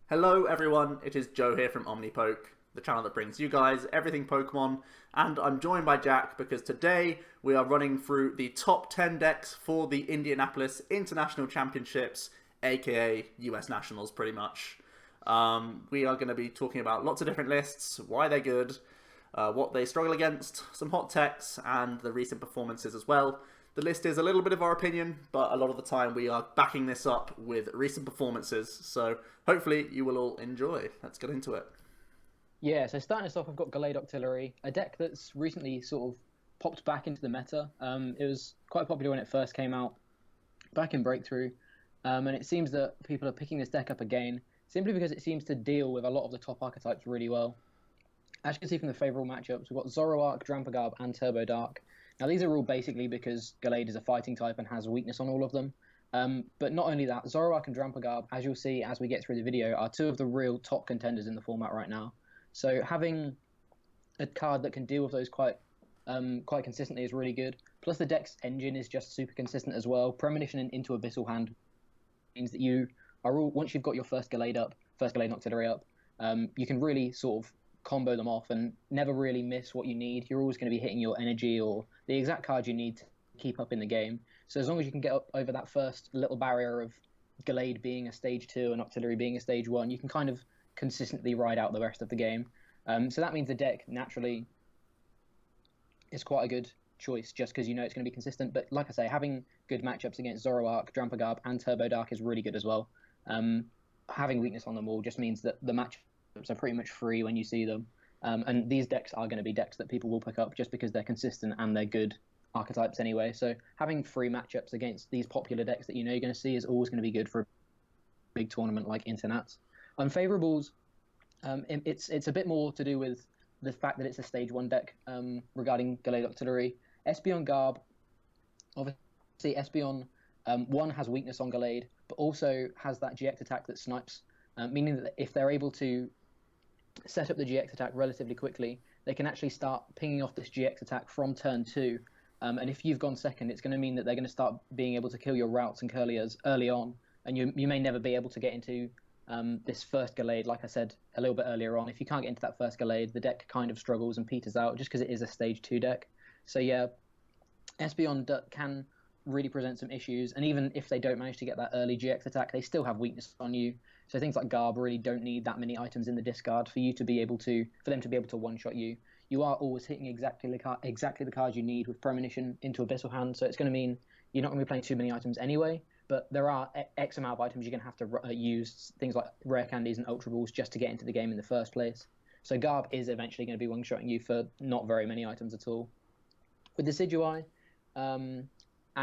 Hello everyone, it is Joe here from OmniPoke, the channel that brings you guys everything Pokemon, and I'm joined by Jack because today we are running through the top 10 decks for the Indianapolis International Championships, aka US Nationals pretty much. We are going to be talking about lots of different lists, why they're good, what they struggle against, some hot techs, and the recent performances as well. The list is a little bit of our opinion, but a lot of the time we are backing this up with recent performances, so hopefully you will all enjoy. Let's get into it. Yeah, so starting us off, I've got Gallade Octillery, a deck that's recently sort of popped back into the meta. It was quite popular when it first came out, back in Breakthrough, and it seems that people are picking this deck up again, simply because it seems to deal with a lot of the top archetypes really well. As you can see from the favourable matchups, we've got Zoroark, Garb, and Turbo Dark. Now, these are all basically because Gallade is a fighting type and has a weakness on all of them. But not only that, Zoroark and Garb, as you'll see as we get through the video, are two of the real top contenders in the format right now. So having a card that can deal with those quite consistently is really good. Plus the deck's engine is just super consistent as well. Premonition into Abyssal Hand means that you are all, once you've got your first Gallade and Octillery up, you can really sort of combo them off and never really miss what you need. You're always going to be hitting your energy or the exact card you need to keep up in the game. So as long as you can get up over that first little barrier of Gallade being a stage 2 and Octillery being a stage 1, you can kind of consistently ride out the rest of the game. So that means the deck naturally is quite a good choice just because you know it's going to be consistent. But like I say, having good matchups against Zoroark, Garb, and Turbo Dark is really good as well. Having weakness on them all just means that the matchups are pretty much free when you see them. And these decks are going to be decks that people will pick up just because they're consistent and they're good archetypes anyway. So having free matchups against these popular decks that you know you're going to see is always going to be good for a big tournament like Internats. Unfavorables, it's a bit more to do with the fact that it's a stage 1 deck regarding Gallade Octillery. Espeon Garb, obviously Espeon 1 has weakness on Gallade, but also has that GX attack that snipes, meaning that if they're able to set up the GX attack relatively quickly, they can actually start pinging off this GX attack from turn 2. And if you've gone second, it's going to mean that they're going to start being able to kill your routes and curliers early on, and you may never be able to get into this first Gallade, like I said a little bit earlier on. If you can't get into that first Gallade, the deck kind of struggles and peters out just because it is a stage 2 deck. So yeah, Espeon can really present some issues, and even if they don't manage to get that early GX attack, they still have weakness on you. So things like Garb really don't need that many items in the discard for them to be able to one-shot you. You are always hitting exactly the cards you need with Premonition into Abyssal Hand, so it's going to mean you're not going to be playing too many items anyway, but there are X amount of items you're going to have to use, things like Rare Candies and Ultra Balls, just to get into the game in the first place. So Garb is eventually going to be one-shotting you for not very many items at all. With Decidueye,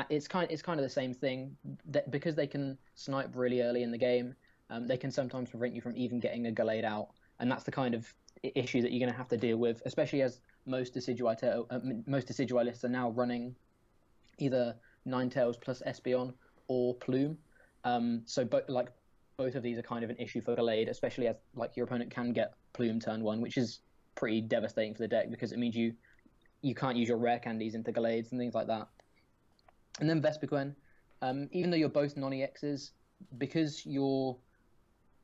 it's kind of the same thing, that because they can snipe really early in the game, they can sometimes prevent you from even getting a Gallade out, and that's the kind of issue that you're going to have to deal with, especially as most Decidueye lists are now running either Ninetales plus Espeon or Plume. So both of these are kind of an issue for Gallade, especially as like your opponent can get Plume turn 1, which is pretty devastating for the deck because it means you can't use your Rare Candies into Gallades and things like that. And then Vespiquen, even though you're both non-EXs, because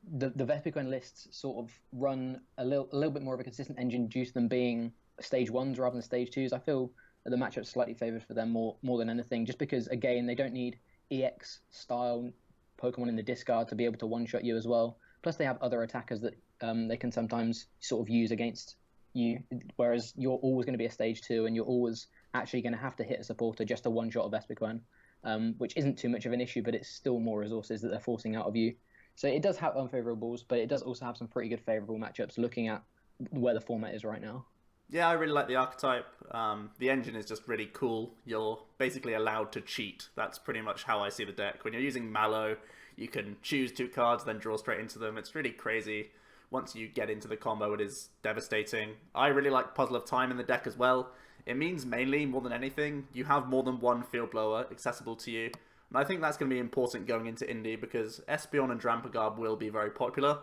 the Vespiquen lists sort of run a little bit more of a consistent engine due to them being stage 1s rather than stage 2s, I feel that the matchup's slightly favoured for them more than anything, just because, again, they don't need EX-style Pokemon in the discard to be able to one-shot you as well. Plus, they have other attackers that they can sometimes sort of use against you, whereas you're always going to be a stage 2 and you're always actually going to have to hit a supporter just a one-shot of Vespiquen, which isn't too much of an issue, but it's still more resources that they're forcing out of you. So it does have unfavourables, but it does also have some pretty good favourable matchups looking at where the format is right now. Yeah, I really like the archetype. The engine is just really cool. You're basically allowed to cheat. That's pretty much how I see the deck. When you're using Mallow, you can choose 2 cards, then draw straight into them. It's really crazy. Once you get into the combo, it is devastating. I really like Puzzle of Time in the deck as well. It means mainly, more than anything, you have more than one Field Blower accessible to you. And I think that's going to be important going into Indy because Espeon and Garb will be very popular.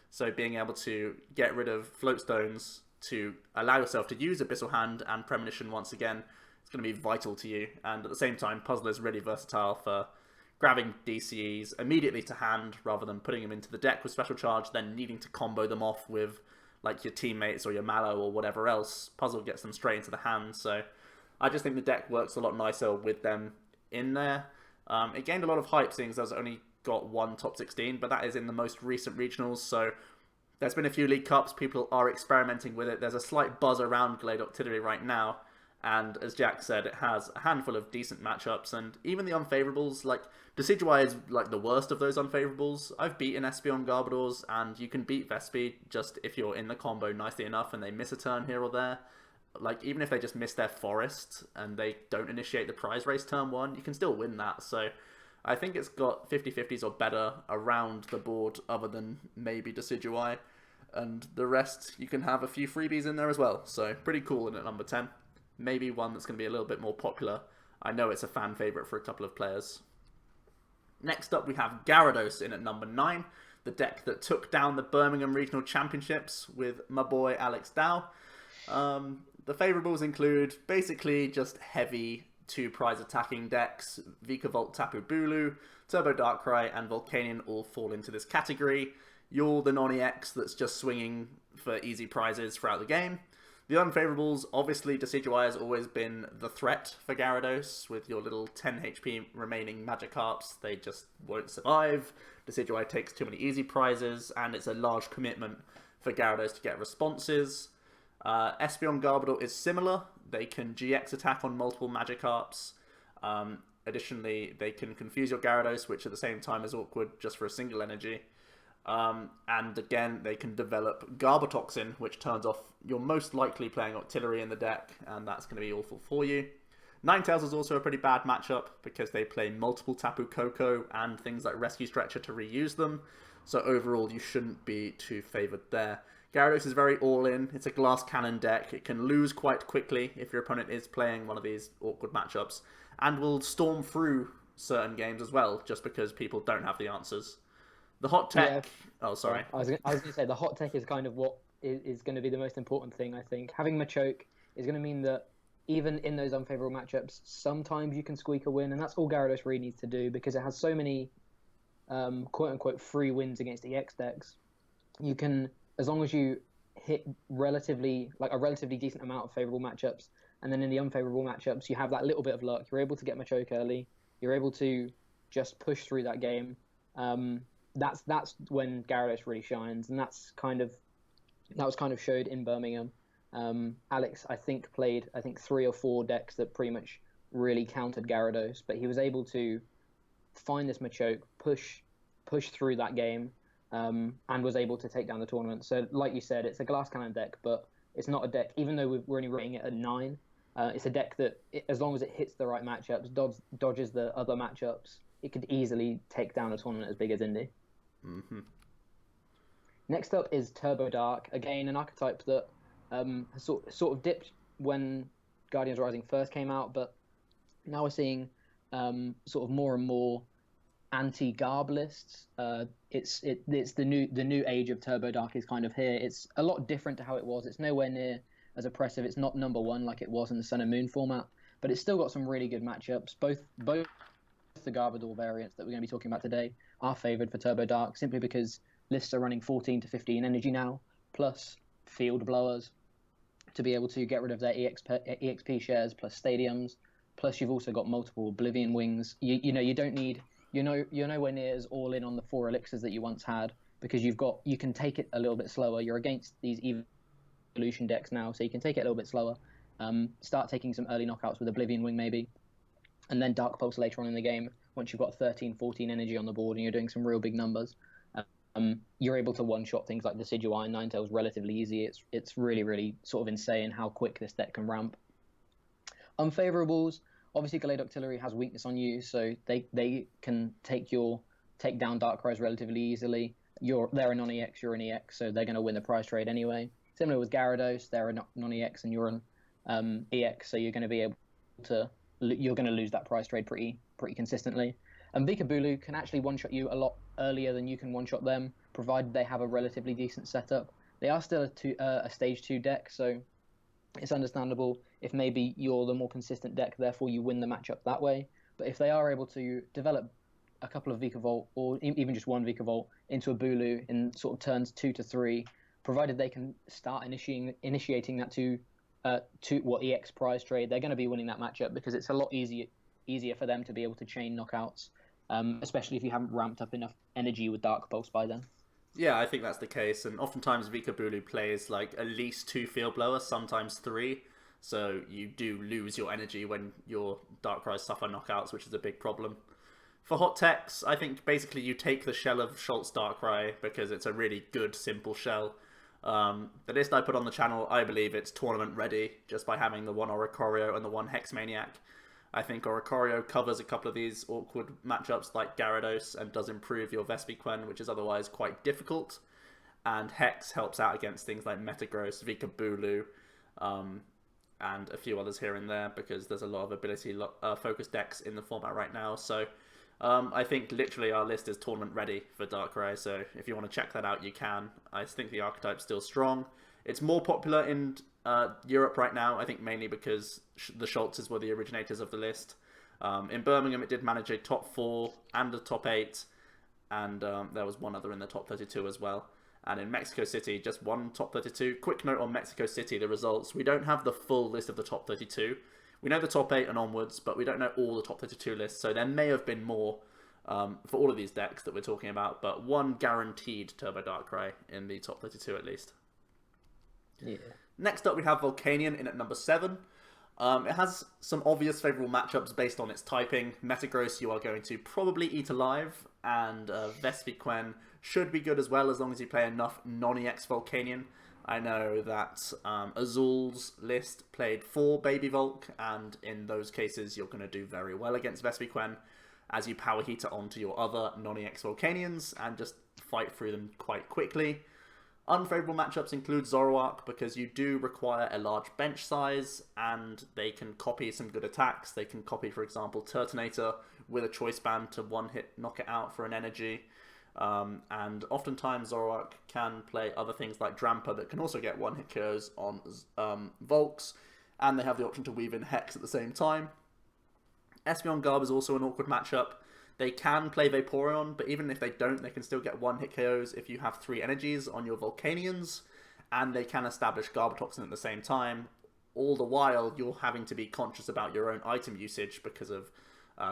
So being able to get rid of Float Stones to allow yourself to use Abyssal Hand and Premonition once again, it's going to be vital to you. And at the same time, Puzzle is really versatile for grabbing DCEs immediately to hand rather than putting them into the deck with special charge, then needing to combo them off with like your teammates or your Mallow or whatever else. Puzzle gets them straight into the hand, so I just think the deck works a lot nicer with them in there. It gained a lot of hype seeing as there's only got one top 16, but that is in the most recent regionals, so there's been a few League Cups, people are experimenting with it. There's a slight buzz around Gallade Octillery right now, and as Jack said, it has a handful of decent matchups, and even the unfavourables, like Decidueye is like the worst of those unfavourables. I've beaten Espeon Garbodors, and you can beat Vespi just if you're in the combo nicely enough and they miss a turn here or there. Like, even if they just miss their forest and they don't initiate the prize race turn 1, you can still win that, so I think it's got 50-50s or better around the board other than maybe Decidueye, and the rest you can have a few freebies in there as well, so pretty cool in at number 10. Maybe one that's going to be a little bit more popular. I know it's a fan favourite for a couple of players. Next up we have Gyarados in at number 9, the deck that took down the Birmingham Regional Championships with my boy Alex Dow. The favourables include basically just heavy 2-prize attacking decks. Vikavolt, Tapu, Bulu, Turbo Darkrai, and Volcanion all fall into this category. You're the non-EX that's just swinging for easy prizes throughout the game. The unfavourables, obviously Decidueye has always been the threat for Gyarados. With your little 10 HP remaining Magikarps, they just won't survive. Decidueye takes too many easy prizes, and it's a large commitment for Gyarados to get responses. Espeon Garbodor is similar. They can GX attack on multiple Magikarps. Additionally, they can confuse your Gyarados, which at the same time is awkward just for a single energy. And again, they can develop Garbotoxin, which turns off your most likely playing Octillery in the deck, and that's going to be awful for you. Ninetales is also a pretty bad matchup because they play multiple Tapu Koko and things like Rescue Stretcher to reuse them, so overall you shouldn't be too favoured there. Gyarados is very all-in. It's a glass cannon deck. It can lose quite quickly if your opponent is playing one of these awkward matchups, and will storm through certain games as well, just because people don't have the answers. The hot tech... Yeah. Oh, sorry. I was going to say, the hot tech is kind of what is going to be the most important thing, I think. Having Machoke is going to mean that even in those unfavourable matchups, sometimes you can squeak a win, and that's all Gyarados really needs to do, because it has so many quote-unquote free wins against EX decks. You can... As long as you hit a relatively decent amount of favourable matchups, and then in the unfavourable matchups, you have that little bit of luck. You're able to get Machoke early. You're able to just push through that game. That's when Gyarados really shines, and that was kind of showed in Birmingham. Alex, I think, played 3 or 4 decks that pretty much really countered Gyarados, but he was able to find this Machoke, push through that game. And was able to take down the tournament. So, like you said, it's a glass cannon deck, but it's not a deck, even though we're only rating it at 9, it's a deck that, as long as it hits the right matchups, dodges the other matchups, it could easily take down a tournament as big as Indy. Mm-hmm. Next up is Turbo Dark, again, an archetype that has sort of dipped when Guardians Rising first came out, but now we're seeing sort of more and more anti-Garb lists. It's the new age of Turbo Dark is kind of here. It's a lot different to how it was. It's nowhere near as oppressive. It's not number 1 like it was in the Sun and Moon format, but it's still got some really good matchups. Both the Garbodor variants that we're going to be talking about today are favoured for Turbo Dark, simply because lists are running 14 to 15 energy now, plus field blowers to be able to get rid of their EXP shares, plus stadiums, plus you've also got multiple Oblivion Wings. You don't need... You're nowhere near as all in on the 4 elixirs that you once had, because you can take it a little bit slower. You're against these evolution decks now, so you can take it a little bit slower. Start taking some early knockouts with Oblivion Wing maybe, and then Dark Pulse later on in the game once you've got 13, 14 energy on the board and you're doing some real big numbers. You're able to one-shot things like Decidueye and Ninetales relatively easy. It's really, really sort of insane how quick this deck can ramp. Unfavourables. Obviously, Gallade Octillery has weakness on you, so they can take down Darkrai relatively easily. They're a non-EX, you're an EX, so they're going to win the prize trade anyway. Similar with Gyarados, they're a non-EX and you're an EX, so you're going to lose that prize trade pretty consistently. And Vikavolt can actually one-shot you a lot earlier than you can one-shot them, provided they have a relatively decent setup. They are still a stage 2 deck, so it's understandable if maybe you're the more consistent deck, therefore you win the matchup that way. But if they are able to develop a couple of Vikavolt or even just one Vikavolt into a Bulu in sort of turns 2 to 3, provided they can start initiating that to EX prize trade, they're going to be winning that matchup because it's a lot easier for them to be able to chain knockouts, especially if you haven't ramped up enough energy with Dark Pulse by then. Yeah, I think that's the case, and oftentimes Vikabulu plays like at least 2 Field Blowers, sometimes 3, so you do lose your energy when your Darkrai suffer knockouts, which is a big problem. For hot techs, I think basically you take the shell of Schultz Darkrai because it's a really good, simple shell. The list I put on the channel, I believe it's tournament ready just by having the one Oricorio and the one Hexmaniac. I think Oricorio covers a couple of these awkward matchups like Gyarados and does improve your Vespiquen, which is otherwise quite difficult. And Hex helps out against things like Metagross, Vikabulu, and a few others here and there because there's a lot of ability focused decks in the format right now. So I think literally our list is tournament ready for Darkrai, so if you want to check that out, you can. I think the archetype's still strong. It's more popular in Europe right now, I think mainly because the Schultzes were the originators of the list. In Birmingham, it did manage a top 4 and a top 8, and there was one other in the top 32 as well. And in Mexico City, just one top 32. Quick note on Mexico City, the results. We don't have the full list of the top 32. We know the top 8 and onwards, but we don't know all the top 32 lists, so there may have been more for all of these decks that we're talking about, but one guaranteed Turbo Darkrai in the top 32 at least. Yeah. Next up, we have Volcanion in at number 7. It has some obvious favourable matchups based on its typing. Metagross you are going to probably eat alive, and Vespiquen should be good as well as long as you play enough non-EX Volcanion. I know that Azul's list played 4 Baby Volk, and in those cases you're going to do very well against Vespiquen as you power heater onto your other non-EX Volcanions and just fight through them quite quickly. Unfavourable matchups include Zoroark because you do require a large bench size and they can copy some good attacks. They can copy, for example, Turtonator with a Choice Band to one-hit knock it out for an energy. And oftentimes Zoroark can play other things like Drampa that can also get one-hit KOs on Volks, and they have the option to weave in Hex at the same time. Espeon Garb is also an awkward matchup. They can play Vaporeon, but even if they don't, they can still get one-hit KOs if you have 3 energies on your Volcanions, and they can establish Garbotoxin at the same time. All the while, you're having to be conscious about your own item usage because of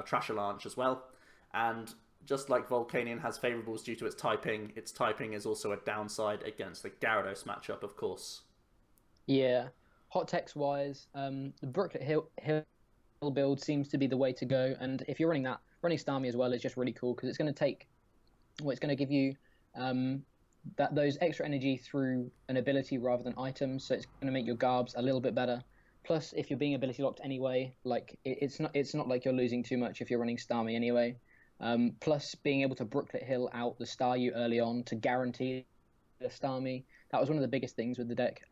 Trash Avalanche as well. And just like Volcanion has favourables due to its typing is also a downside against the Gyarados matchup, of course. Yeah. Hot techs-wise, the Brooklet Hill build seems to be the way to go, and if you're running that, running Starmie as well is just really cool because it's going to give you those extra energy through an ability rather than items, so it's going to make your Garbs a little bit better. Plus, if you're being ability locked anyway, like it's not like you're losing too much if you're running Starmie anyway. Plus, being able to Brooklet Hill out the Staryu early on to guarantee the Starmie, that was one of the biggest things with the deck.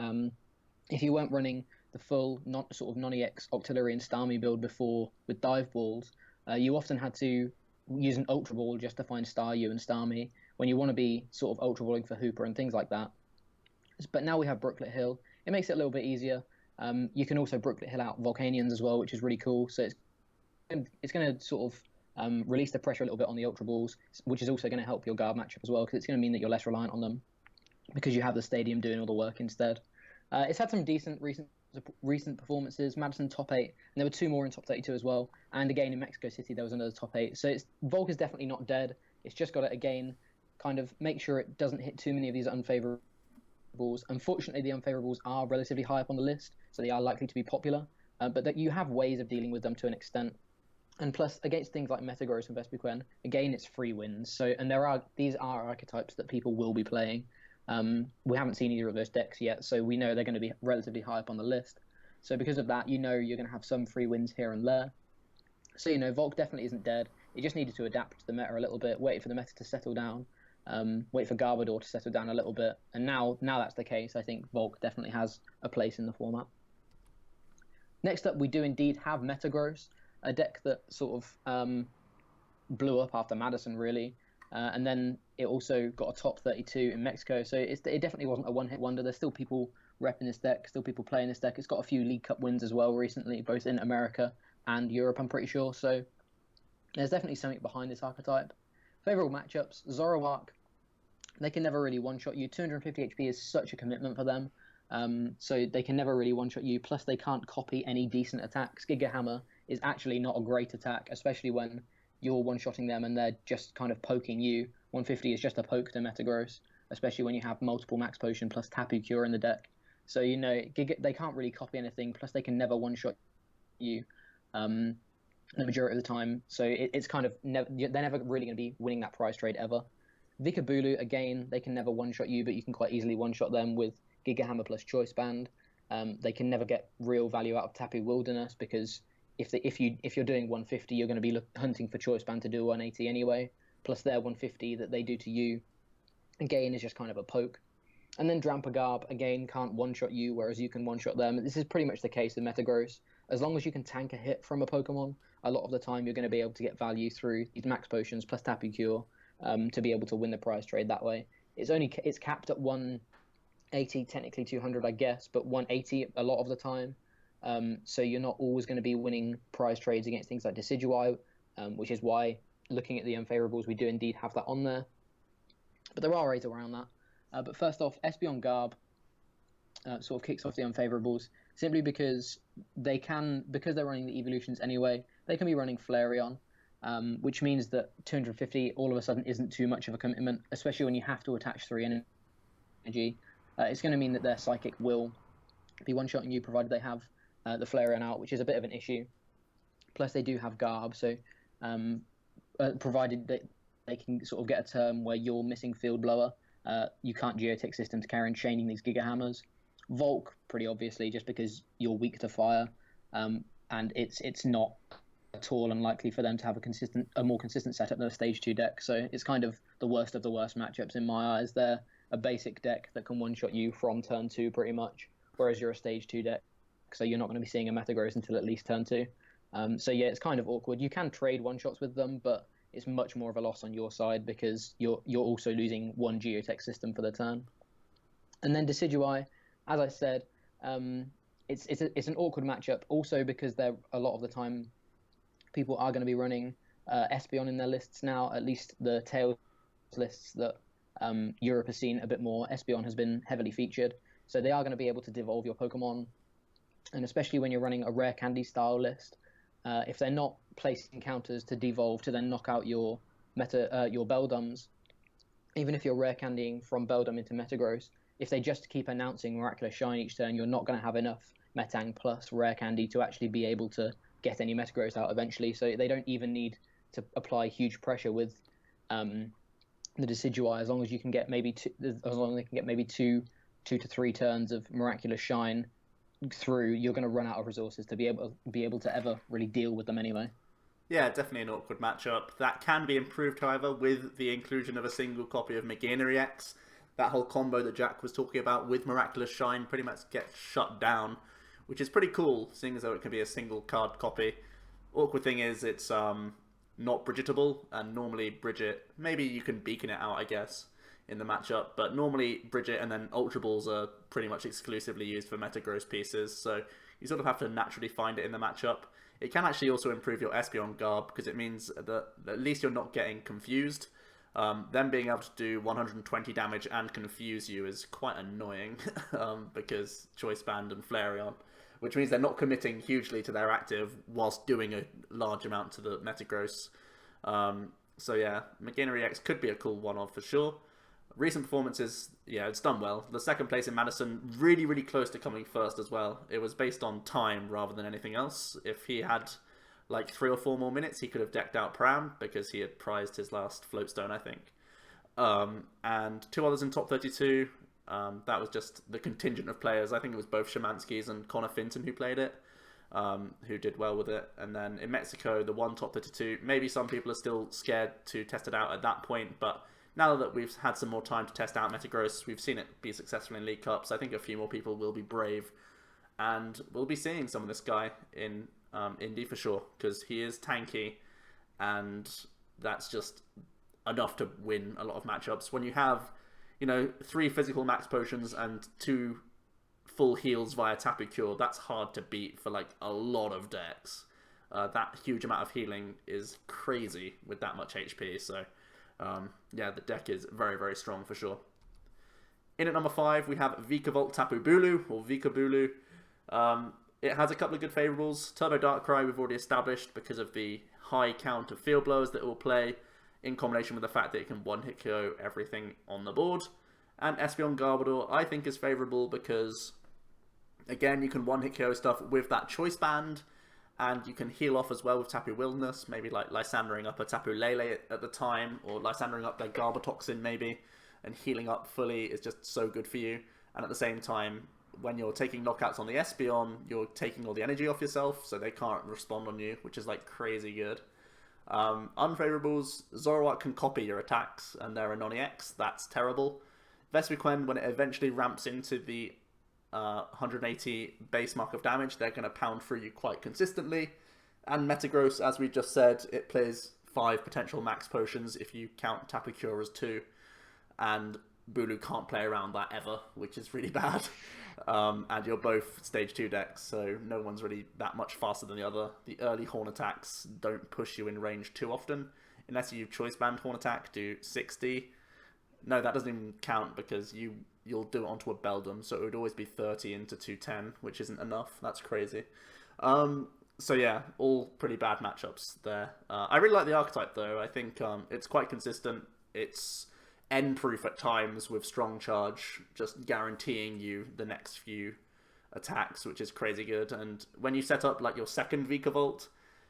If you weren't running the full non-EX Octillery and Starmie build before with dive balls, you often had to use an Ultra Ball just to find Staryu and Starmie when you want to be sort of Ultra Balling for Hooper and things like that. But now we have Brooklet Hill. It makes it a little bit easier. You can also Brooklet Hill out Volcanions as well, which is really cool. So it's going to sort of release the pressure a little bit on the Ultra Balls, which is also going to help your guard matchup as well, because it's going to mean that you're less reliant on them because you have the stadium doing all the work instead. It's had some decent recent performances. Madison top 8, and there were 2 more in top 32 as well. And again in Mexico City there was another top 8. So Volk is definitely not dead. It's just got to again kind of make sure it doesn't hit too many of these unfavorables. Unfortunately, the unfavorables are relatively high up on the list, so they are likely to be popular. But that you have ways of dealing with them to an extent. And plus, against things like Metagross and Vespiquen, again, it's free wins. So, and these are archetypes that people will be playing. We haven't seen either of those decks yet, so we know they're going to be relatively high up on the list. So because of that, you're going to have some free wins here and there. So, Volk definitely isn't dead. It just needed to adapt to the meta a little bit, wait for the meta to settle down, wait for Garbodor to settle down a little bit. And now that's the case. I think Volk definitely has a place in the format. Next up, we do indeed have Metagross, a deck that sort of blew up after Madison, really. And then it also got a top 32 in Mexico. So it definitely wasn't a one-hit wonder. There's still people repping this deck, still people playing this deck. It's got a few League Cup wins as well recently, both in America and Europe, I'm pretty sure. So There's definitely something behind this archetype. Favorable matchups: Zoroark. They can never really one-shot you. 250 HP is such a commitment for them. So they can never really one-shot you. Plus, they can't copy any decent attacks. Giga Hammer is actually not a great attack, especially when you're one-shotting them and they're just kind of poking you. 150 is just a poke to Metagross, especially when you have multiple Max Potion plus Tapu Cure in the deck. So, they can't really copy anything. Plus, they can never one-shot you the majority of the time. So it's kind of they're never really going to be winning that prize trade ever. Vikavolt, again, they can never one-shot you, but you can quite easily one-shot them with Giga Hammer plus Choice Band. They can never get real value out of Tapu Wilderness because if you're doing 150, you're going to be hunting for Choice Band to do 180 anyway. Plus their 150 that they do to you, again, is just kind of a poke. And then Drampagarb, again, can't one-shot you, whereas you can one-shot them. This is pretty much the case with Metagross. As long as you can tank a hit from a Pokemon, a lot of the time you're going to be able to get value through these Max Potions plus Tapu Cure to be able to win the prize trade that way. It's capped at 180, technically 200, I guess, but 180 a lot of the time. So you're not always going to be winning prize trades against things like Decidueye, which is why, looking at the unfavorables, we do indeed have that on there. But there are ways around that. But first off, Espeon Garb sort of kicks off the unfavorables simply because because they're running the evolutions anyway, they can be running Flareon, which means that 250 all of a sudden isn't too much of a commitment, especially when you have to attach 3 energy. It's going to mean that their Psychic will be one-shotting you, provided they have the Flareon out, which is a bit of an issue. Plus, they do have Garb, so provided that they can sort of get a turn where you're missing Field Blower, you can't Geotech System to carry on chaining these Giga Hammers. Volk, pretty obviously, just because you're weak to fire, and it's not at all unlikely for them to have a more consistent setup than a Stage 2 deck. So it's kind of the worst of the worst matchups in my eyes. They're a basic deck that can one-shot you from turn 2 pretty much, whereas you're a Stage 2 deck, so you're not going to be seeing a Metagross until at least turn 2. So yeah, it's kind of awkward. You can trade one-shots with them, but it's much more of a loss on your side because you're also losing one Geotech System for the turn. And then Decidueye, as I said, it's an awkward matchup also because they're a lot of the time people are going to be running Espeon in their lists now, at least the Tails lists that Europe has seen a bit more. Espeon has been heavily featured, so they are going to be able to devolve your Pokemon, and especially when you're running a Rare Candy style list, if they're not placing counters to devolve to then knock out your Beldums, even if you're Rare Candying from Beldum into Metagross, if they just keep announcing Miraculous Shine each turn, you're not going to have enough Metang plus Rare Candy to actually be able to get any Metagross out eventually. So they don't even need to apply huge pressure with the Decidueye, as long as you can get maybe two to three turns of Miraculous Shine through, you're going to run out of resources to be able to ever really deal with them anyway. Yeah, definitely an awkward matchup. That can be improved, however, with the inclusion of a single copy of Machinery X. That whole combo that Jack was talking about with Miraculous Shine pretty much gets shut down, which is pretty cool, seeing as though it can be a single card copy. Awkward thing is it's not Bridgetable, and normally Bridget, maybe you can beacon it out, I guess, in the matchup, but normally Bridget and then Ultra Balls are pretty much exclusively used for Metagross pieces, so you sort of have to naturally find it in the matchup. It can actually also improve your Espeon Garb, because it means that at least you're not getting confused. Them being able to do 120 damage and confuse you is quite annoying, because Choice Band and Flareon, which means they're not committing hugely to their active whilst doing a large amount to the Metagross. So yeah, Machinery X could be a cool one-off for sure. Recent performances, yeah, it's done well. The second place in Madison, really, really close to coming first as well. It was based on time rather than anything else. If he had like 3 or 4 more minutes, he could have decked out Pram because he had prized his last Floatstone, I think. And 2 others in top 32. That was just the contingent of players. I think it was both Szymanski's and Connor Finton who played it, who did well with it. And then in Mexico, the 1 top 32. Maybe some people are still scared to test it out at that point, but now that we've had some more time to test out Metagross, we've seen it be successful in League Cups. I think a few more people will be brave, and we'll be seeing some of this guy in Indy for sure, because he is tanky, and that's just enough to win a lot of matchups. When you have, 3 physical max potions and 2 full heals via Tapu Cure, that's hard to beat for like a lot of decks. That huge amount of healing is crazy with that much HP. So yeah, the deck is very, very strong for sure. In at number 5, we have Vikavolt Tapu Bulu, or Vikabulu. It has a couple of good favourables. Turbo Darkrai we've already established because of the high count of field blowers that it will play, in combination with the fact that it can one-hit KO everything on the board. And Espeon Garbodor I think is favourable because, again, you can one-hit KO stuff with that Choice Band, and you can heal off as well with Tapu Wilderness, maybe like Lysandering up a Tapu Lele at the time, or Lysandering up their Garbotoxin maybe, and healing up fully is just so good for you. And at the same time, when you're taking knockouts on the Espeon, you're taking all the energy off yourself, so they can't respond on you, which is like crazy good. Unfavourables, Zoroark can copy your attacks, and they're a non-EX, that's terrible. Vespiquen, when it eventually ramps into the 180 base mark of damage, they're going to pound through you quite consistently. And Metagross, as we just said, it plays 5 potential max potions if you count Tapu Cure as 2. And Bulu can't play around that ever, which is really bad. And you're both stage 2 decks, so no one's really that much faster than the other. The early Horn attacks don't push you in range too often, unless you Choice Band Horn attack, do 60. No, that doesn't even count because you'll do it onto a Beldum, so it would always be 30 into 210, which isn't enough. That's crazy. So yeah, all pretty bad matchups there. I really like the archetype though. I think it's quite consistent. It's N-proof at times with Strong Charge, just guaranteeing you the next few attacks, which is crazy good. And when you set up like your second Vikavolt,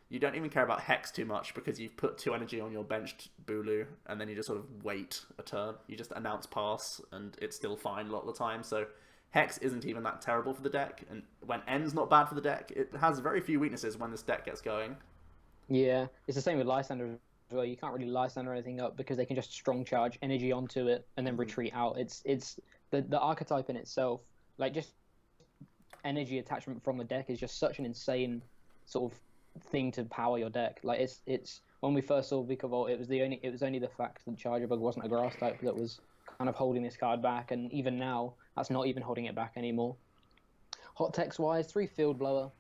you don't even care about Hex too much because you've put 2 energy on your benched Bulu, and then you just sort of wait a turn. You just announce pass, and it's still fine a lot of the time. So Hex isn't even that terrible for the deck, and when N's not bad for the deck, it has very few weaknesses when this deck gets going. Yeah, it's the same with Lysander as well. You can't really Lysander anything up because they can just strong charge energy onto it and then retreat out. It's the archetype in itself, like just energy attachment from the deck is just such an insane sort of thing to power your deck. Like it's when we first saw Vikavolt, it was only the fact that Charger Bug wasn't a grass type that was kind of holding this card back, and even now that's not even holding it back anymore. Hot text wise, 3 Field Blower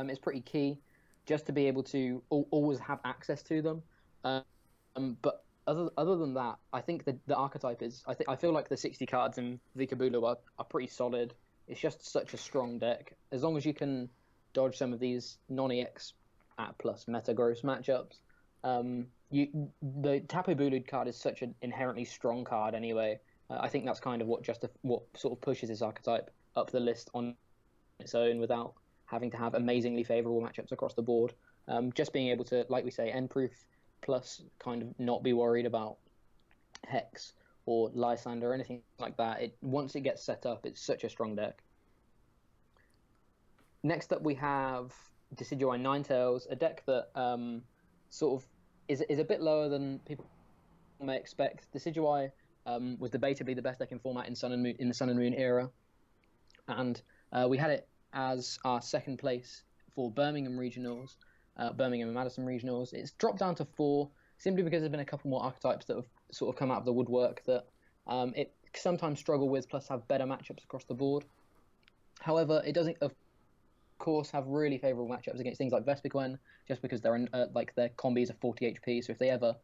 is pretty key just to be able to always have access to them. But other than that, I think the archetype is I feel like the 60 cards in Vikabulu are pretty solid. It's just such a strong deck. As long as you can dodge some of these non-EX at plus Metagross matchups, the Tapu Bulu card is such an inherently strong card anyway. I think that's kind of what sort of pushes this archetype up the list on its own without having to have amazingly favourable matchups across the board. Just being able to, like we say, N-proof plus kind of not be worried about Hex or Lysander or anything like that. Once it gets set up, it's such a strong deck. Next up we have Decidueye and Ninetales, a deck that sort of is a bit lower than people may expect. Decidueye was debatably the best deck in format in the Sun and Moon era, and we had it as our second place for Birmingham regionals, Birmingham and Madison regionals. It's dropped down to 4 simply because there's been a couple more archetypes that have sort of come out of the woodwork that it sometimes struggle with, plus have better matchups across the board. However, it doesn't, of course, have really favourable matchups against things like Vespiquen, just because they're like their combis are 40 HP. So if they ever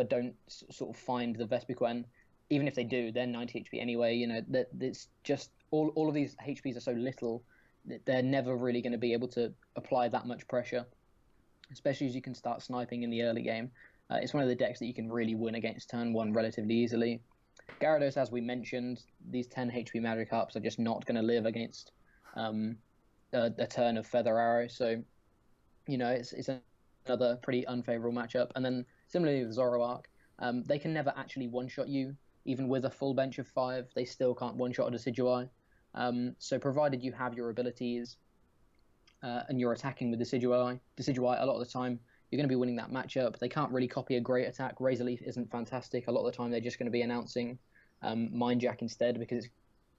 don't sort of find the Vespiquen, even if they do, they're 90 HP anyway. You know, that it's just all of these HPs are so little that they're never really going to be able to apply that much pressure, especially as you can start sniping in the early game. It's one of the decks that you can really win against turn 1 relatively easily. Gyarados, as we mentioned, these 10 HP Magikarps are just not going to live against a turn of Feather Arrow. So, you know, it's another pretty unfavourable matchup. And then similarly with Zoroark, they can never actually one-shot you. Even with a full bench of 5, they still can't one-shot a Decidueye. So provided you have your abilities and you're attacking with Decidueye, a lot of the time you're going to be winning that matchup. They can't really copy a great attack. Razor Leaf isn't fantastic. A lot of the time they're just going to be announcing Mind Jack instead because it's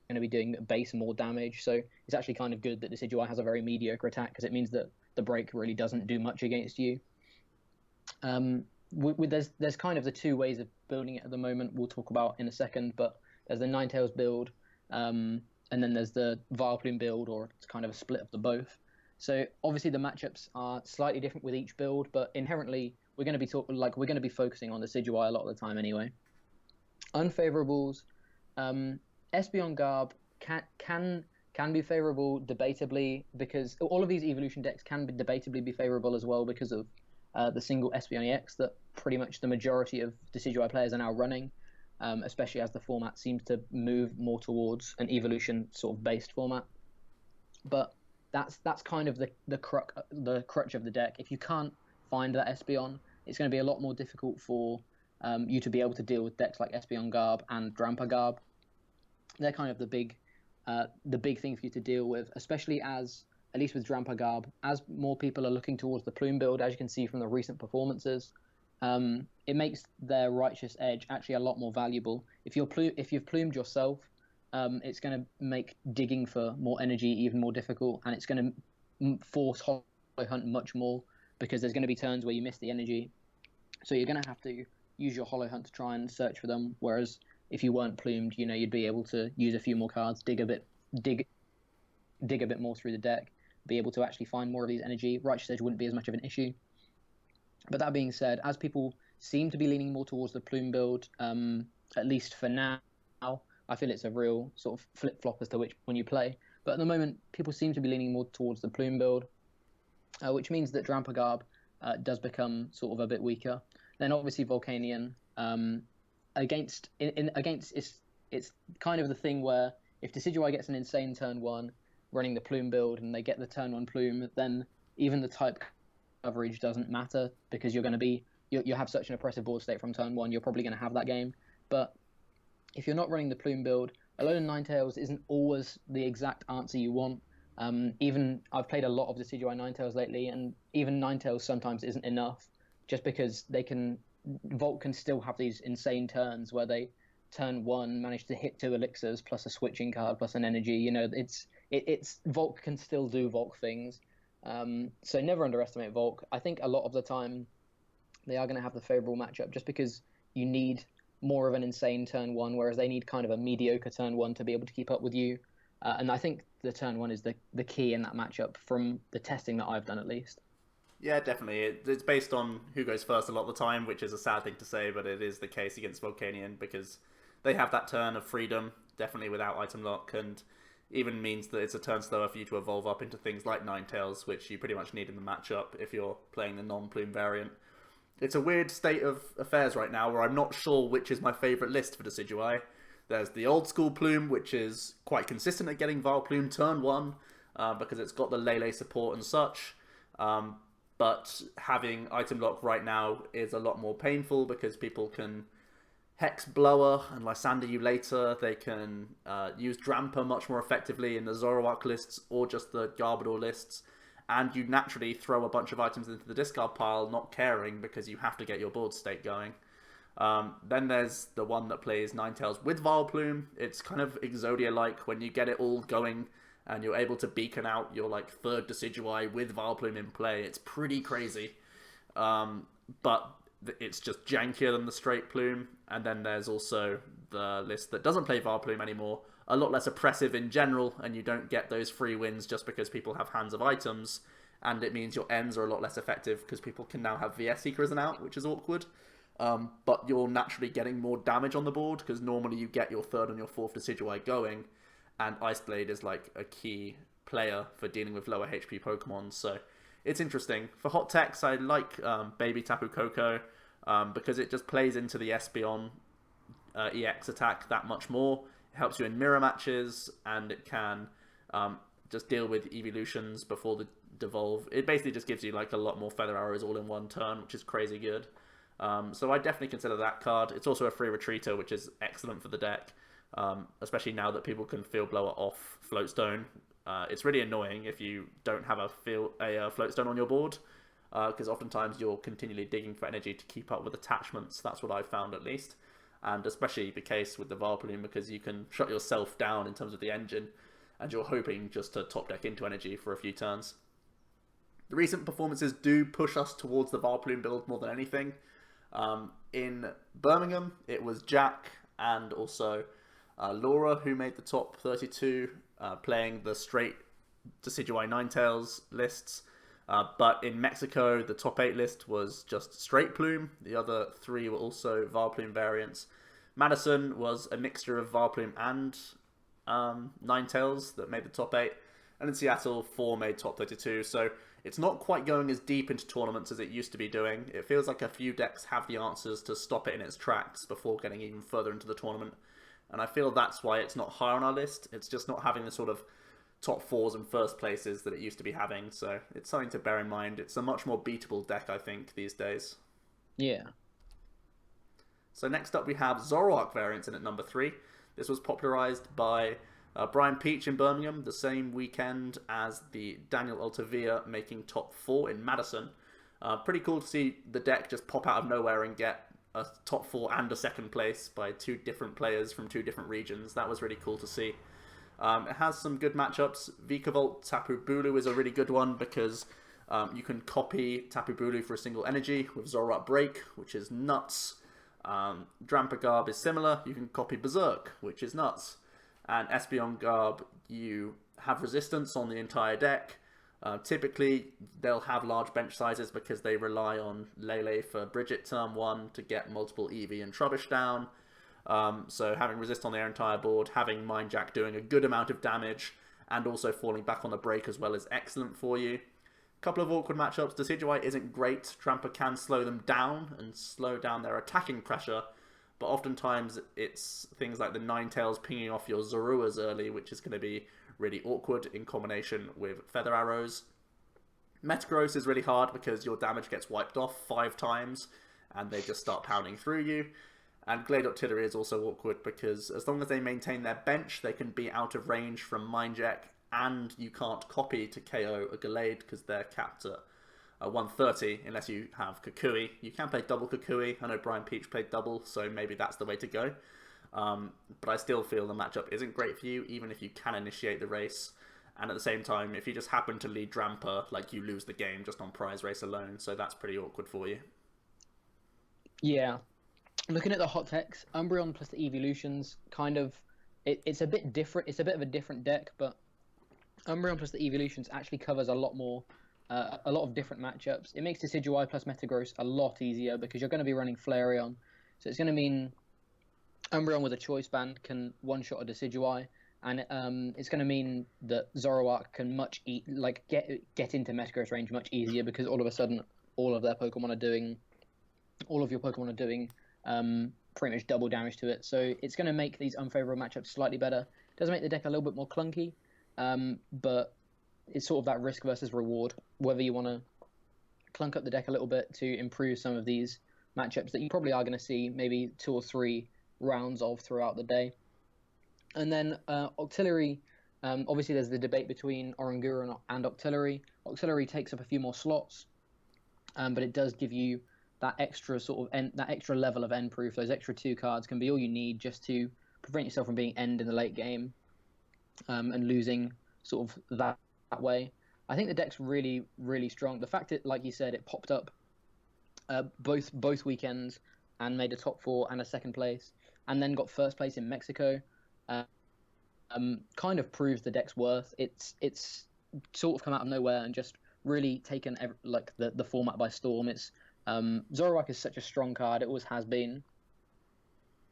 going to be doing base more damage. So it's actually kind of good that Decidueye has a very mediocre attack because it means that the break really doesn't do much against you. There's kind of the 2 ways of building it at the moment we'll talk about in a second, but there's the Ninetales build, and then there's the Vileplume build, or it's kind of a split of the both. So obviously the matchups are slightly different with each build, but inherently we're going to be we're going to be focusing on the Decidueye a lot of the time anyway. Unfavorables, Espeon Garb can be favorable debatably, because all of these evolution decks can be debatably be favorable as well because of the single Espeon EX that pretty much the majority of Decidueye players are now running, especially as the format seems to move more towards an evolution sort of based format. But that's kind of the crutch of the deck. If you can't find that Espeon, it's going to be a lot more difficult for you to be able to deal with decks like Espeon Garb and Drampa Garb. They're kind of the big thing for you to deal with, especially as, at least with Drampa Garb, as more people are looking towards the Plume build, as you can see from the recent performances, it makes their Righteous Edge actually a lot more valuable. If you've plumed yourself, it's going to make digging for more energy even more difficult, and it's going to force Hollow Hunt much more, because there's going to be turns where you miss the energy. So you're going to have to use your Hollow Hunt to try and search for them, whereas if you weren't plumed, you'd be able to use a few more cards, dig a bit more through the deck, be able to actually find more of these energy. Righteous Edge wouldn't be as much of an issue. But that being said, as people seem to be leaning more towards the Plume build, at least for now, I feel it's a real sort of flip-flop as to which one you play. But at the moment, people seem to be leaning more towards the Plume build, which means that Drampa Garb does become sort of a bit weaker. Then obviously Volcanion, against it's kind of the thing where if Decidueye gets an insane turn 1 running the Plume build and they get the turn 1 Plume, then even the type coverage doesn't matter, because you're going to be you have such an oppressive board state from turn 1, you're probably going to have that game. But if you're not running the Plume build, Gallade and Ninetales isn't always the exact answer you want. Even I've played a lot of Decidueye and Ninetales lately, and even Ninetales sometimes isn't enough, just because Volt can still have these insane turns where they turn 1 manage to hit 2 elixirs plus a switching card plus an energy. It's Volk can still do Volk things. So never underestimate Volk. I think a lot of the time they are going to have the favorable matchup, just because you need more of an insane turn 1, whereas they need kind of a mediocre turn 1 to be able to keep up with you. And I think the turn 1 is the key in that matchup from the testing that I've done, at least. Yeah, definitely. It's based on who goes first a lot of the time, which is a sad thing to say, but it is the case against Volcanion, because they have that turn of freedom, definitely without item lock, and even means that it's a turn slower for you to evolve up into things like Ninetales, which you pretty much need in the matchup if you're playing the non-Plume variant. It's a weird state of affairs right now where I'm not sure which is my favourite list for Decidueye. There's the old school Plume, which is quite consistent at getting Vileplume turn 1, because it's got the Lele support and such. But having item lock right now is a lot more painful, because people can Hex Blower and Lysander you later. They can use Drampa much more effectively in the Zoroark lists or just the Garbodor lists. And you naturally throw a bunch of items into the discard pile, not caring, because you have to get your board state going. Then there's the one that plays Ninetales with Vileplume. It's kind of Exodia-like when you get it all going and you're able to beacon out your third Decidueye with Vileplume in play. It's pretty crazy. But it's just jankier than the straight Plume. And then there's also the list that doesn't play Vileplume anymore. A lot less oppressive in general, and you don't get those free wins just because people have hands of items. And it means your ends are a lot less effective because people can now have VS Seeker as an out, which is awkward. But you're naturally getting more damage on the board, because normally you get your third and your fourth Decidueye going, and Ice Blade is a key player for dealing with lower HP Pokemon. So it's interesting. For hot techs, I like Baby Tapu Koko, because it just plays into the Espeon EX attack that much more. It helps you in mirror matches, and it can just deal with evolutions before the devolve. It basically just gives you a lot more feather arrows all in one turn, which is crazy good. So I definitely consider that card. It's also a free retreater, which is excellent for the deck, especially now that people can Field Blower off Floatstone. It's really annoying if you don't have a Floatstone on your board, because oftentimes you're continually digging for energy to keep up with attachments. That's what I've found, at least. And especially the case with the Vileplume, because you can shut yourself down in terms of the engine, and you're hoping just to top deck into energy for a few turns. The recent performances do push us towards the Vileplume build more than anything. In Birmingham, it was Jack and also Laura who made the top 32, playing the straight Decidueye Ninetales lists. But in Mexico, the top 8 list was just straight Plume. The other 3 were also Varplume variants. Madison was a mixture of Varplume and Ninetales that made the top 8. And in Seattle, 4 made top 32. So it's not quite going as deep into tournaments as it used to be doing. It feels like a few decks have the answers to stop it in its tracks before getting even further into the tournament. And I feel that's why it's not high on our list. It's just not having the sort of top 4s and first places that it used to be having. So it's something to bear in mind. It's a much more beatable deck, I think, these days. Yeah. So next up we have Zoroark Variants in at number 3. This was popularized by Brian Peach in Birmingham the same weekend as the Daniel Altavia making top 4 in Madison. Pretty cool to see the deck just pop out of nowhere and get a top 4 and a second place by 2 different players from 2 different regions. That was really cool to see. It has some good matchups. Vikavolt Tapu Bulu is a really good one because you can copy Tapu Bulu for a single energy with Zoroark Break, which is nuts. Drampa Garb is similar. You can copy Berserk, which is nuts. And Espeon Garb, you have resistance on the entire deck. Typically, they'll have large bench sizes because they rely on Lele for Bridget turn 1 to get multiple Eevee and Trubbish down. So having resist on their entire board, having Mind Jack doing a good amount of damage, and also falling back on the break as well is excellent for you. Couple of awkward matchups. Decidueye isn't great. Tramper can slow them down and slow down their attacking pressure, but oftentimes it's things like the Ninetales pinging off your Zoruas early, which is going to be really awkward in combination with Feather Arrows. Metagross is really hard because your damage gets wiped off 5 times and they just start pounding through you. And Gallade and Octillery is also awkward because as long as they maintain their bench, they can be out of range from Mind Jack, and you can't copy to KO a Gallade because they're capped at 130 unless you have Kukui. You can play double Kukui. I know Brian Peach played double, so maybe that's the way to go. But I still feel the matchup isn't great for you, even if you can initiate the race. And at the same time, if you just happen to lead Drampa, like, you lose the game just on prize race alone, so that's pretty awkward for you. Yeah. Looking at the hot techs, Umbreon plus the Evolutions, kind of, it's a bit different. It's a bit of a different deck, but Umbreon plus the Evolutions actually covers a lot more, a lot of different matchups. It makes Decidueye plus Metagross a lot easier because you're going to be running Flareon, so it's going to mean Umbreon with a choice band can one-shot a Decidueye, and it's going to mean that Zoroark can get into Metagross range much easier because all of a sudden all of your Pokemon are doing pretty much double damage to it. So it's going to make these unfavorable matchups slightly better. It does make the deck a little bit more clunky, but it's sort of that risk versus reward, whether you want to clunk up the deck a little bit to improve some of these matchups that you probably are going to see maybe 2 or 3 rounds of throughout the day. And then Octillery, obviously there's the debate between Oranguru and Octillery. Octillery takes up a few more slots, but it does give you that extra that extra level of end proof. Those extra 2 cards can be all you need just to prevent yourself from being end in the late game, and losing sort of that way. I think the deck's really, really strong. The fact that, like you said, it popped up both weekends and made a top 4 and a second place, and then got first place in Mexico, kind of proves the deck's worth. It's sort of come out of nowhere and just really taken the format by storm. It's Zoroark is such a strong card. It always has been,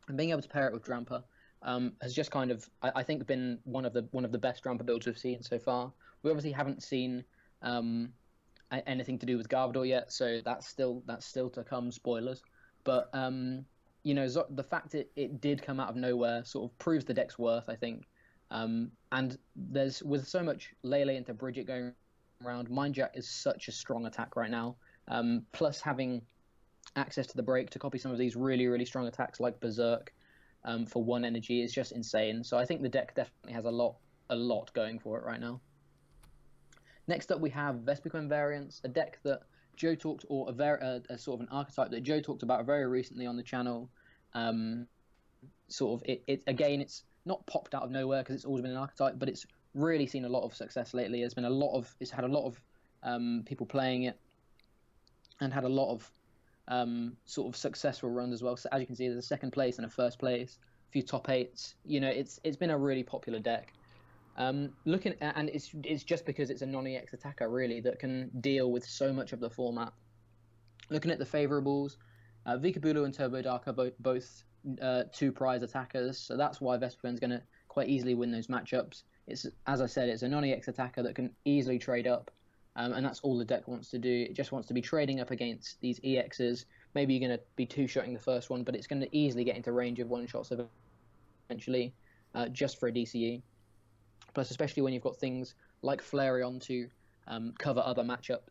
and being able to pair it with Drampa has just kind of, I think, been one of the best Drampa builds we've seen so far. We obviously haven't seen anything to do with Garbodor yet, so that's still to come. Spoilers, but the fact it did come out of nowhere sort of proves the deck's worth, I think. And there's, with so much Lele into Bridget going around, Mind Jack is such a strong attack right now. Plus having access to the break to copy some of these really, really strong attacks like Berserk for 1 energy is just insane. So I think the deck definitely has a lot going for it right now. Next up we have Vespiquen Variants, a deck that Joe talked, or a sort of an archetype that Joe talked about very recently on the channel. It's not popped out of nowhere because it's always been an archetype, but it's really seen a lot of success lately. It's had a lot of people playing it, and had a lot of sort of successful runs as well. So as you can see, there's a second place and a first place, a few top 8s. It's been a really popular deck. Looking at, and it's just because it's a non-EX attacker really that can deal with so much of the format. Looking at the favourables, Vikavolt and Turbo Dark are both 2 prize attackers, so that's why Vespiquen's going to quite easily win those matchups. It's, as I said, it's a non-EX attacker that can easily trade up, and that's all the deck wants to do. It just wants to be trading up against these EXs. Maybe you're going to be two-shotting the first one, but it's going to easily get into range of one-shots eventually, just for a DCE. Plus, especially when you've got things like Flareon to cover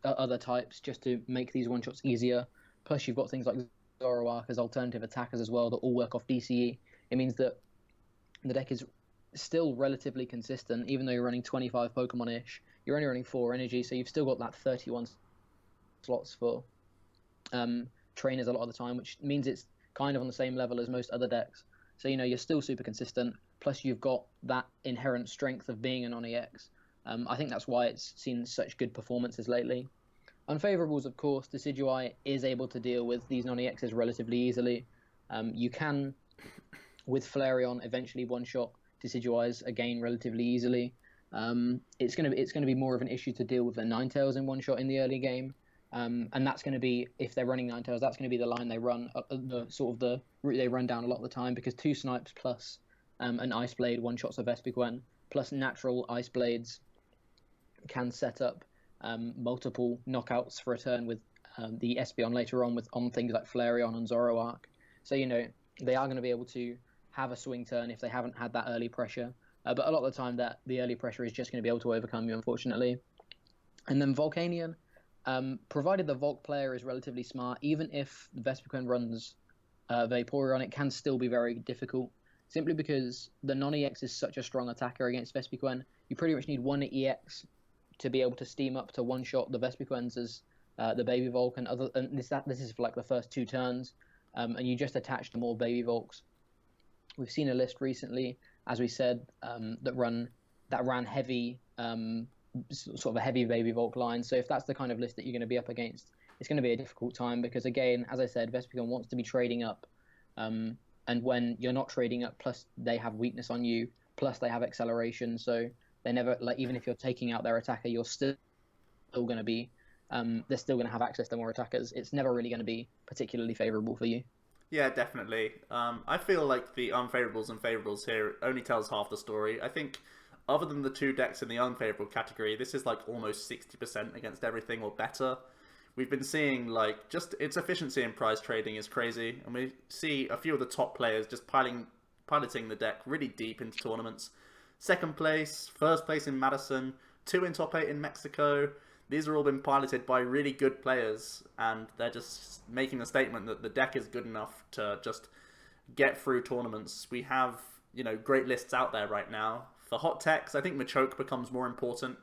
other types, just to make these one-shots easier. Plus, you've got things like Zoroark as alternative attackers as well that all work off DCE. It means that the deck is still relatively consistent, even though you're running 25 Pokemon-ish. You're only running 4 energy, so you've still got that 31 slots for trainers a lot of the time, which means it's kind of on the same level as most other decks. So, you're still super consistent. Plus, you've got that inherent strength of being a non-EX. I think that's why it's seen such good performances lately. Unfavourables, of course, Decidueye is able to deal with these non-EXs relatively easily. You can, with Flareon, eventually one-shot Decidueyes again relatively easily. It's going to be more of an issue to deal with the Ninetales in one-shot in the early game. And that's going to be, if they're running Ninetales, that's going to be the line they run, the route they run down a lot of the time, because 2 snipes plus an Ice Blade one-shots a Vespiquen, plus natural Ice Blades can set up multiple knockouts for a turn with the Espeon later on on things like Flareon and Zoroark. So, they are going to be able to have a swing turn if they haven't had that early pressure. But a lot of the time, the early pressure is just going to be able to overcome you, unfortunately. And then Volcanion, provided the Volk player is relatively smart, even if Vespiquen runs Vaporeon, it can still be very difficult. Simply because the non-EX is such a strong attacker against Vespiquen, you pretty much need 1 EX to be able to steam up to one-shot the Vespiquens as the Baby Volk, and this is for like the first 2 turns, and you just attach to more Baby Volks. We've seen a list recently, as we said, that ran heavy, sort of a heavy Baby Volk line. So if that's the kind of list that you're going to be up against, it's going to be a difficult time because, again, as I said, Vespiquen wants to be trading up. And when you're not trading up, plus they have weakness on you, plus they have acceleration, so they never, like, even if you're taking out their attacker, you're still going to be, they're still going to have access to more attackers. It's never really going to be particularly favourable for you. Yeah, definitely. I feel like the unfavourables and favourables here only tells half the story. I think, other than the 2 decks in the unfavourable category, this is like almost 60% against everything or better. We've been seeing, like, just its efficiency in prize trading is crazy, and we see a few of the top players just piloting the deck really deep into tournaments. 2nd place, 1st place in Madison, 2 in top 8 in Mexico. These have all been piloted by really good players, and they're just making a statement that the deck is good enough to just get through tournaments. We have, great lists out there right now. For hot techs, I think Machoke becomes more important.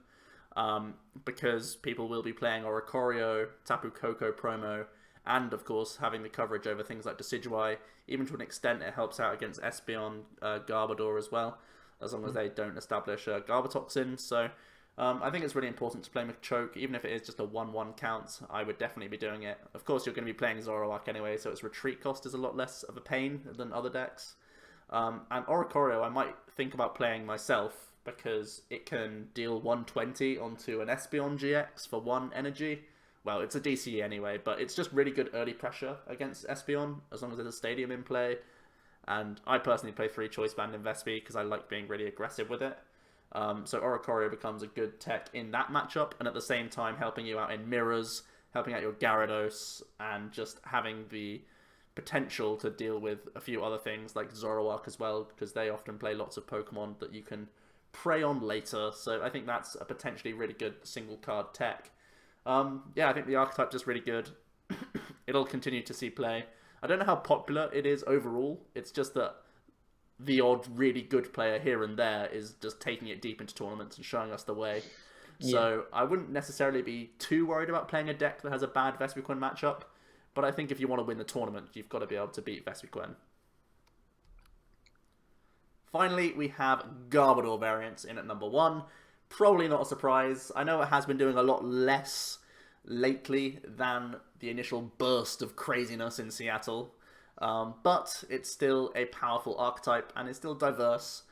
Because people will be playing Oricorio, Tapu Koko promo, and of course having the coverage over things like Decidueye. Even to an extent, it helps out against Espeon, Garbodor as well, as long as they don't establish Garbotoxin. So I think it's really important to play Machoke, even if it is just a 1-1 count. I would definitely be doing it. Of course, you're going to be playing Zoroark anyway, so its retreat cost is a lot less of a pain than other decks. And Oricorio, I might think about playing myself, because it can deal 120 onto an Espeon GX for 1 energy. Well, it's a DCE anyway, but it's just really good early pressure against Espeon, as long as there's a stadium in play. And I personally play 3 Choice Band in Vespi, because I like being really aggressive with it. So Oricorio becomes a good tech in that matchup, and at the same time helping you out in mirrors, helping out your Gyarados, and just having the potential to deal with a few other things like Zoroark as well, because they often play lots of Pokemon that you can prey on later. So I think that's a potentially really good single card tech. Yeah, I think the archetype is really good. It'll continue to see play. I don't know how popular it is overall. It's just that the odd really good player here and there is just taking it deep into tournaments and showing us the way. Yeah. So I wouldn't necessarily be too worried about playing a deck that has a bad Vespiquen matchup. But I think if you want to win the tournament, you've got to be able to beat Vespiquen. Finally, we have Garbodor Variants in at number 1. Probably not a surprise. I know it has been doing a lot less lately than the initial burst of craziness in Seattle. But it's still a powerful archetype, and it's still diverse.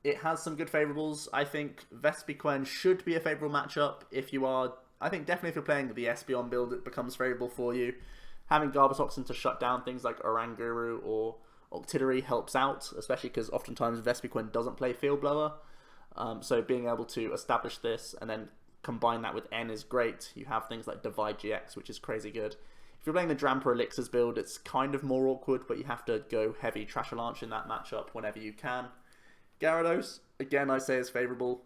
it has some good favourables. I think Vespiquen should be a favourable matchup if you are... I think definitely if you're playing the Espeon build, it becomes favourable for you. Having Garbotoxin to shut down things like Oranguru or Octillery helps out, especially because oftentimes Vespiquen doesn't play Field Blower. So being able to establish this and then combine that with N is great. You have things like Divide GX, which is crazy good. If you're playing the Drampa Elixirs build, it's kind of more awkward, but you have to go heavy Trash Launch in that matchup whenever you can. Gyarados, again, I say is favourable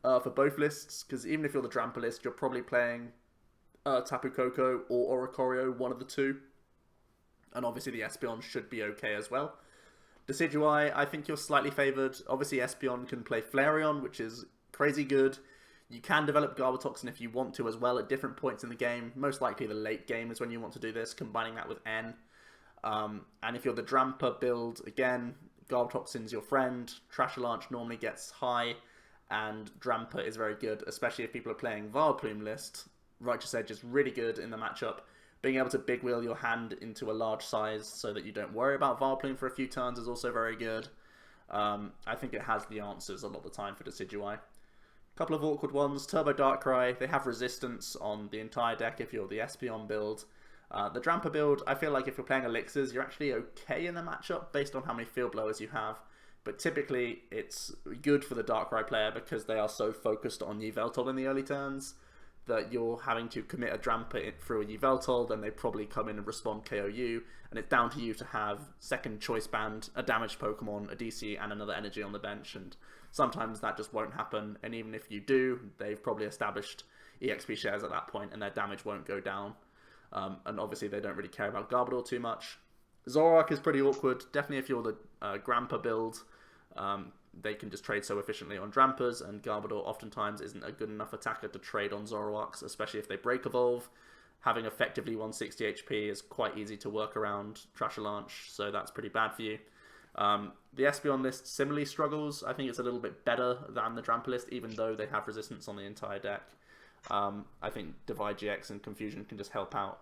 for both lists, because even if you're the Drampa list, you're probably playing Tapu Koko or Oricorio, one of the two. And obviously the Espeon should be okay as well. Decidueye, I think you're slightly favoured. Obviously Espeon can play Flareon, which is crazy good. You can develop Garbotoxin if you want to as well at different points in the game. Most likely the late game is when you want to do this, combining that with N. And if you're the Drampa build, again, Garbotoxin's your friend. Trash Launch normally gets high, and Drampa is very good, especially if people are playing Vileplume list. Righteous Edge is really good in the matchup. Being able to big wheel your hand into a large size so that you don't worry about Vileplume for a few turns is also very good. I think it has the answers a lot of the time for Decidueye. Couple of awkward ones. Turbo Darkrai, they have resistance on the entire deck if you're the Espeon build. The Drampa build, I feel like if you're playing Elixirs, you're actually okay in the matchup based on how many Field Blowers you have. But typically, it's good for the Darkrai player because they are so focused on Yveltal in the early turns that you're having to commit a Drampa through a Yveltal, then they probably come in and respond KO you, and it's down to you to have second choice band, a damaged Pokemon, a DC, and another energy on the bench, and sometimes that just won't happen, and even if you do, they've probably established EXP shares at that point, and their damage won't go down. And obviously they don't really care about Garbodor too much. Zoroark is pretty awkward, definitely if you're the Grampa build. They can just trade so efficiently on Drampas, and Garbodor oftentimes isn't a good enough attacker to trade on Zoroarks, especially if they break evolve. Having effectively 160 HP is quite easy to work around Trash Launch, so that's pretty bad for you. The Espeon list similarly struggles. I think it's a little bit better than the Drampa list, even though they have resistance on the entire deck. I think Divide GX and Confusion can just help out,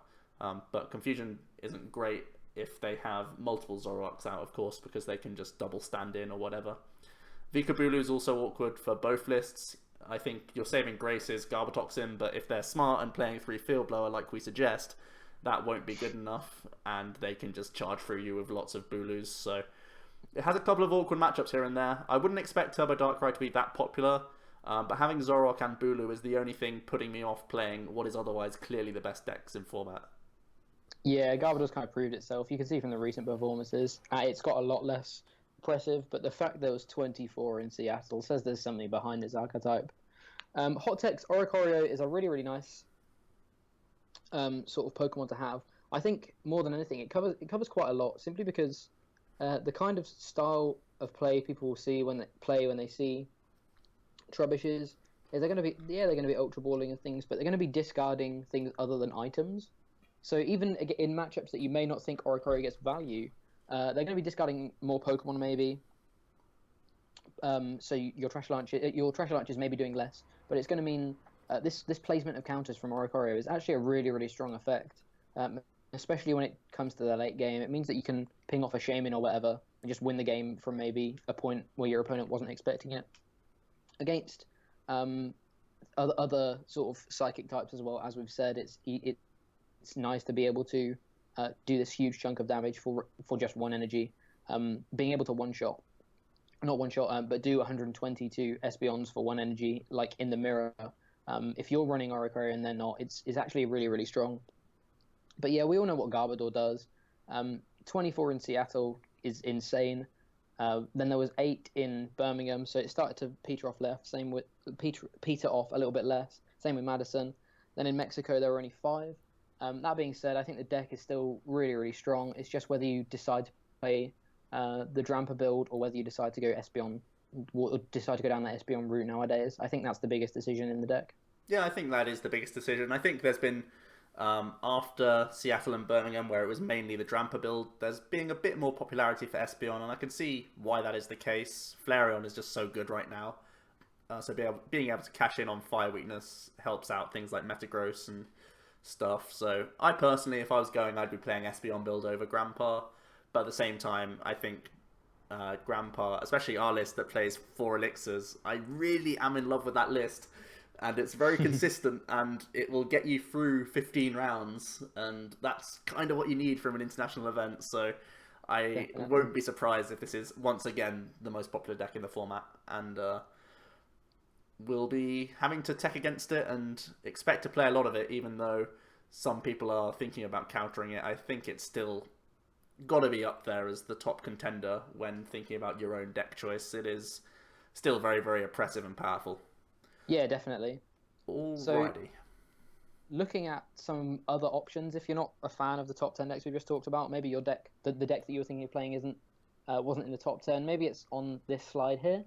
but Confusion isn't great if they have multiple Zoroarks out, of course, because they can just double stand in or whatever. Vikabulu is also awkward for both lists. I think you're saving Grace's Garbotoxin, but if they're smart and playing 3 Field Blower like we suggest, that won't be good enough, and they can just charge through you with lots of Bulus. So it has a couple of awkward matchups here and there. I wouldn't expect Turbo Darkrai to be that popular, but having Zoroark and Bulu is the only thing putting me off playing what is otherwise clearly the best decks in format. Yeah, Garbodor's kind of proved itself. You can see from the recent performances, it's got a lot less impressive, but the fact there was 24 in Seattle says there's something behind his archetype. Hot Tech's Oricorio is a really, really nice sort of Pokemon to have. I think more than anything, it covers quite a lot, simply because the kind of style of play people will see when they see Trubbishes is they're going to be ultra balling and things, but they're going to be discarding things other than items. So even in matchups that you may not think Oricorio gets value, they're going to be discarding more Pokemon maybe. So your Trash Launch is maybe doing less, but it's going to mean this placement of counters from Oricorio is actually a really, really strong effect, especially when it comes to the late game. It means that you can ping off a Shaman or whatever and just win the game from maybe a point where your opponent wasn't expecting it. Against other sort of psychic types as well, as we've said, it's nice to be able to do this huge chunk of damage for just one energy. Being able to but do 122 Espeons for one energy, like in the mirror. If you're running Oricorio and they're not, it's actually really, really strong. But yeah, we all know what Garbodor does. 24 in Seattle is insane. Then there was 8 in Birmingham, so it started to peter off left. Same with peter off a little bit less. Same with Madison. Then in Mexico there were only 5. That being said, I think the deck is still really, really strong. It's just whether you decide to play the Drampa build or whether you decide to go Espeon, or decide to go down that Espeon route nowadays. I think that's the biggest decision in the deck. Yeah, I think that is the biggest decision. I think there's been, after Seattle and Birmingham, where it was mainly the Drampa build, there's being a bit more popularity for Espeon, and I can see why that is the case. Flareon is just so good right now. So being able to cash in on Fire Weakness helps out things like Metagross and stuff. So I personally, if I was going, I'd be playing Espeon build over Grandpa. But at the same time, I think Grandpa, especially our list that plays 4 elixirs. I really am in love with that list, and it's very consistent, and it will get you through 15 rounds, and that's kind of what you need from an international event. So I won't be surprised if this is once again the most popular deck in the format, and we'll be having to tech against it and expect to play a lot of it, even though some people are thinking about countering it. I think it's still got to be up there as the top contender when thinking about your own deck choice. It is still very, very oppressive and powerful. Yeah, definitely. Alrighty. So, looking at some other options, if you're not a fan of the top 10 decks we just talked about, maybe your deck, the deck that you were thinking of playing wasn't in the top 10, maybe it's on this slide here.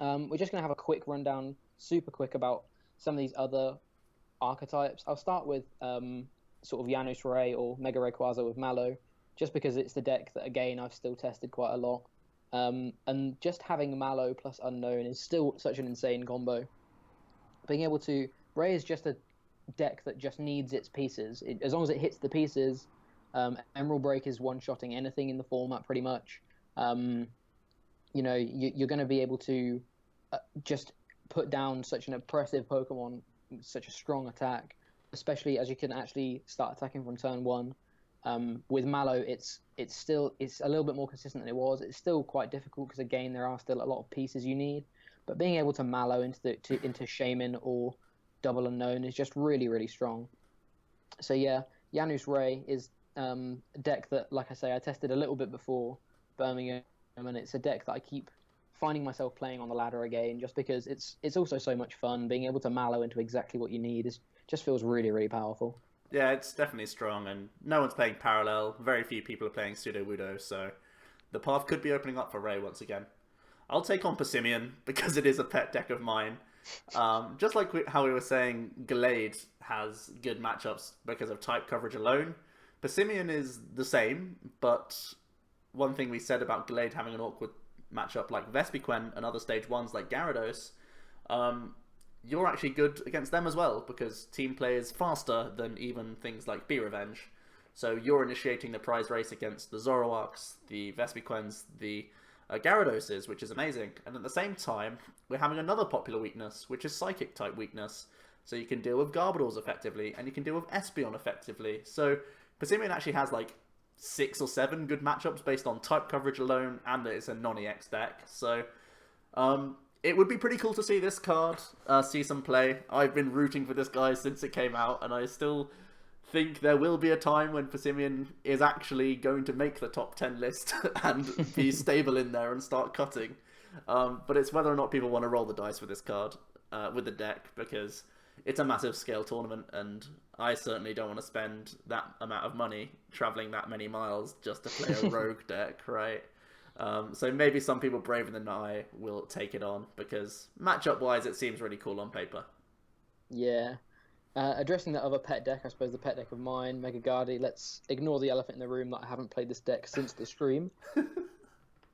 We're just going to have a quick rundown, super quick, about some of these other archetypes. I'll start with sort of Janus Ray or Mega Rayquaza with Mallow, just because it's the deck that, again, I've still tested quite a lot. And just having Mallow plus Unknown is still such an insane combo. Being able to... Ray is just a deck that just needs its pieces. As long as it hits the pieces, Emerald Break is one-shotting anything in the format, pretty much. You know, you're going to be able to just put down such an oppressive Pokemon, such a strong attack, especially as you can actually start attacking from turn 1. With Mallow, it's a little bit more consistent than it was. It's still quite difficult because, again, there are still a lot of pieces you need. But being able to Mallow into Shaman or Double Unknown is just really, really strong. So yeah, Janus Ray is a deck that, like I say, I tested a little bit before Birmingham, and it's a deck that I keep finding myself playing on the ladder again, just because it's also so much fun. Being able to Mallow into exactly what you need just feels really, really powerful. Yeah, it's definitely strong, and no one's playing Parallel. Very few people are playing Sudowoodo, so the path could be opening up for Ray once again. I'll take on Persimmon because it is a pet deck of mine. Just like how we were saying, Gallade has good matchups because of type coverage alone. Persimmon is the same, but one thing we said about Gallade having an awkward matchup like Vespiquen and other stage 1s like Gyarados, you're actually good against them as well because team play is faster than even things like Be Revenge. So you're initiating the prize race against the Zoroarks, the Vespiquens, the Gyaradoses, which is amazing. And at the same time, we're having another popular weakness, which is Psychic type weakness. So you can deal with Garbodors effectively, and you can deal with Espeon effectively. So Persimmon actually has like 6 or 7 good matchups based on type coverage alone, and it's a non-EX deck. So it would be pretty cool to see this card, see some play. I've been rooting for this guy since it came out, and I still think there will be a time when Persimmon is actually going to make the top 10 list and be stable in there and start cutting. But it's whether or not people want to roll the dice with this card, with the deck, because it's a massive scale tournament, and I certainly don't want to spend that amount of money traveling that many miles just to play a rogue deck, right? So maybe some people braver than I will take it on, because matchup-wise it seems really cool on paper. Yeah. Addressing that other pet deck, I suppose the pet deck of mine, Mega Gardy, let's ignore the elephant in the room that I haven't played this deck since the stream.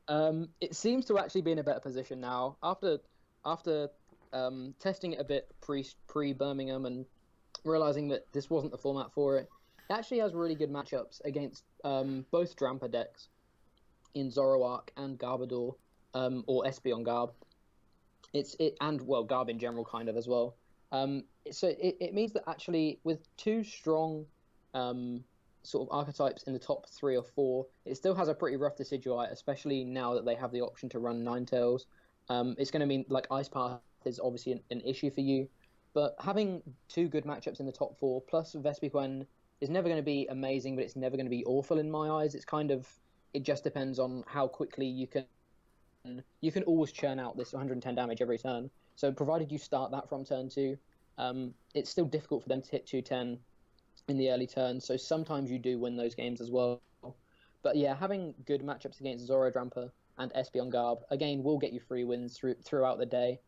It seems to actually be in a better position now. After testing it a bit pre-Birmingham and realising that this wasn't the format for it, it actually has really good matchups against both Drampa decks in Zoroark and Garbodor, or Espeon Garb. And Garb in general kind of as well. So it means that actually with 2 strong sort of archetypes in the top 3 or 4, it still has a pretty rough Decidueye, especially now that they have the option to run Ninetales. It's going to mean like Ice Path is obviously an issue for you, but having 2 good matchups in the top 4 plus Vespiquen is never going to be amazing, but it's never going to be awful in my eyes. It just depends on how quickly you can always churn out this 110 damage every turn. So provided you start that from turn 2, it's still difficult for them to hit 210 in the early turns. So sometimes you do win those games as well. But yeah, having good matchups against Zoro Drampa and Espeon Garb, again, will get you free wins throughout the day.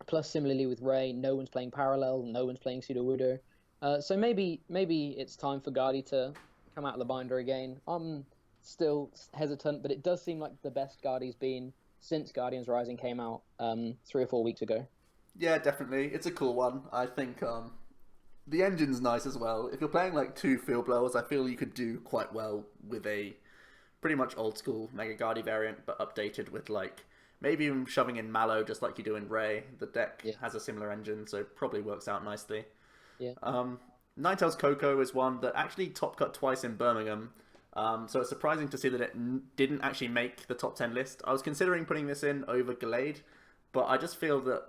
Plus, similarly with Ray, no one's playing Parallel, no one's playing Sudowoodo. So maybe it's time for Gardy to come out of the binder again. I'm still hesitant, but it does seem like the best Gardy's been since Guardians Rising came out 3 or 4 weeks ago. Yeah, definitely. It's a cool one. I think the engine's nice as well. If you're playing like 2 field blowers, I feel you could do quite well with a pretty much old school Mega Guardy variant, but updated with like maybe even shoving in Mallow just like you do in Ray. The deck Yeah. has a similar engine, so probably works out nicely. Yeah. Ninetales Coco is one that actually top cut twice in Birmingham. So it's surprising to see that it didn't actually make the top 10 list. I was considering putting this in over Gallade, but I just feel that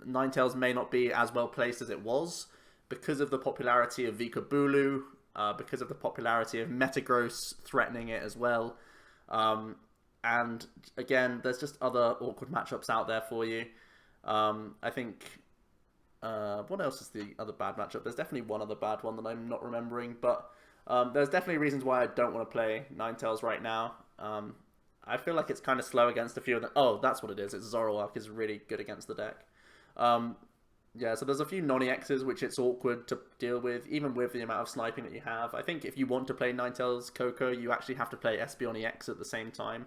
Ninetales may not be as well placed as it was because of the popularity of Bulu, because of the popularity of Metagross threatening it as well. And again, there's just other awkward matchups out there for you. I think... what else is the other bad matchup? There's definitely one other bad one that I'm not remembering, but there's definitely reasons why I don't want to play Ninetales right now. I feel like it's kind of slow against a few of them. Oh, that's what it is. It's Zoroark is really good against the deck. Yeah, so there's a few non-EXs which it's awkward to deal with, even with the amount of sniping that you have. I think if you want to play Ninetales Coco, you actually have to play Espeon EX at the same time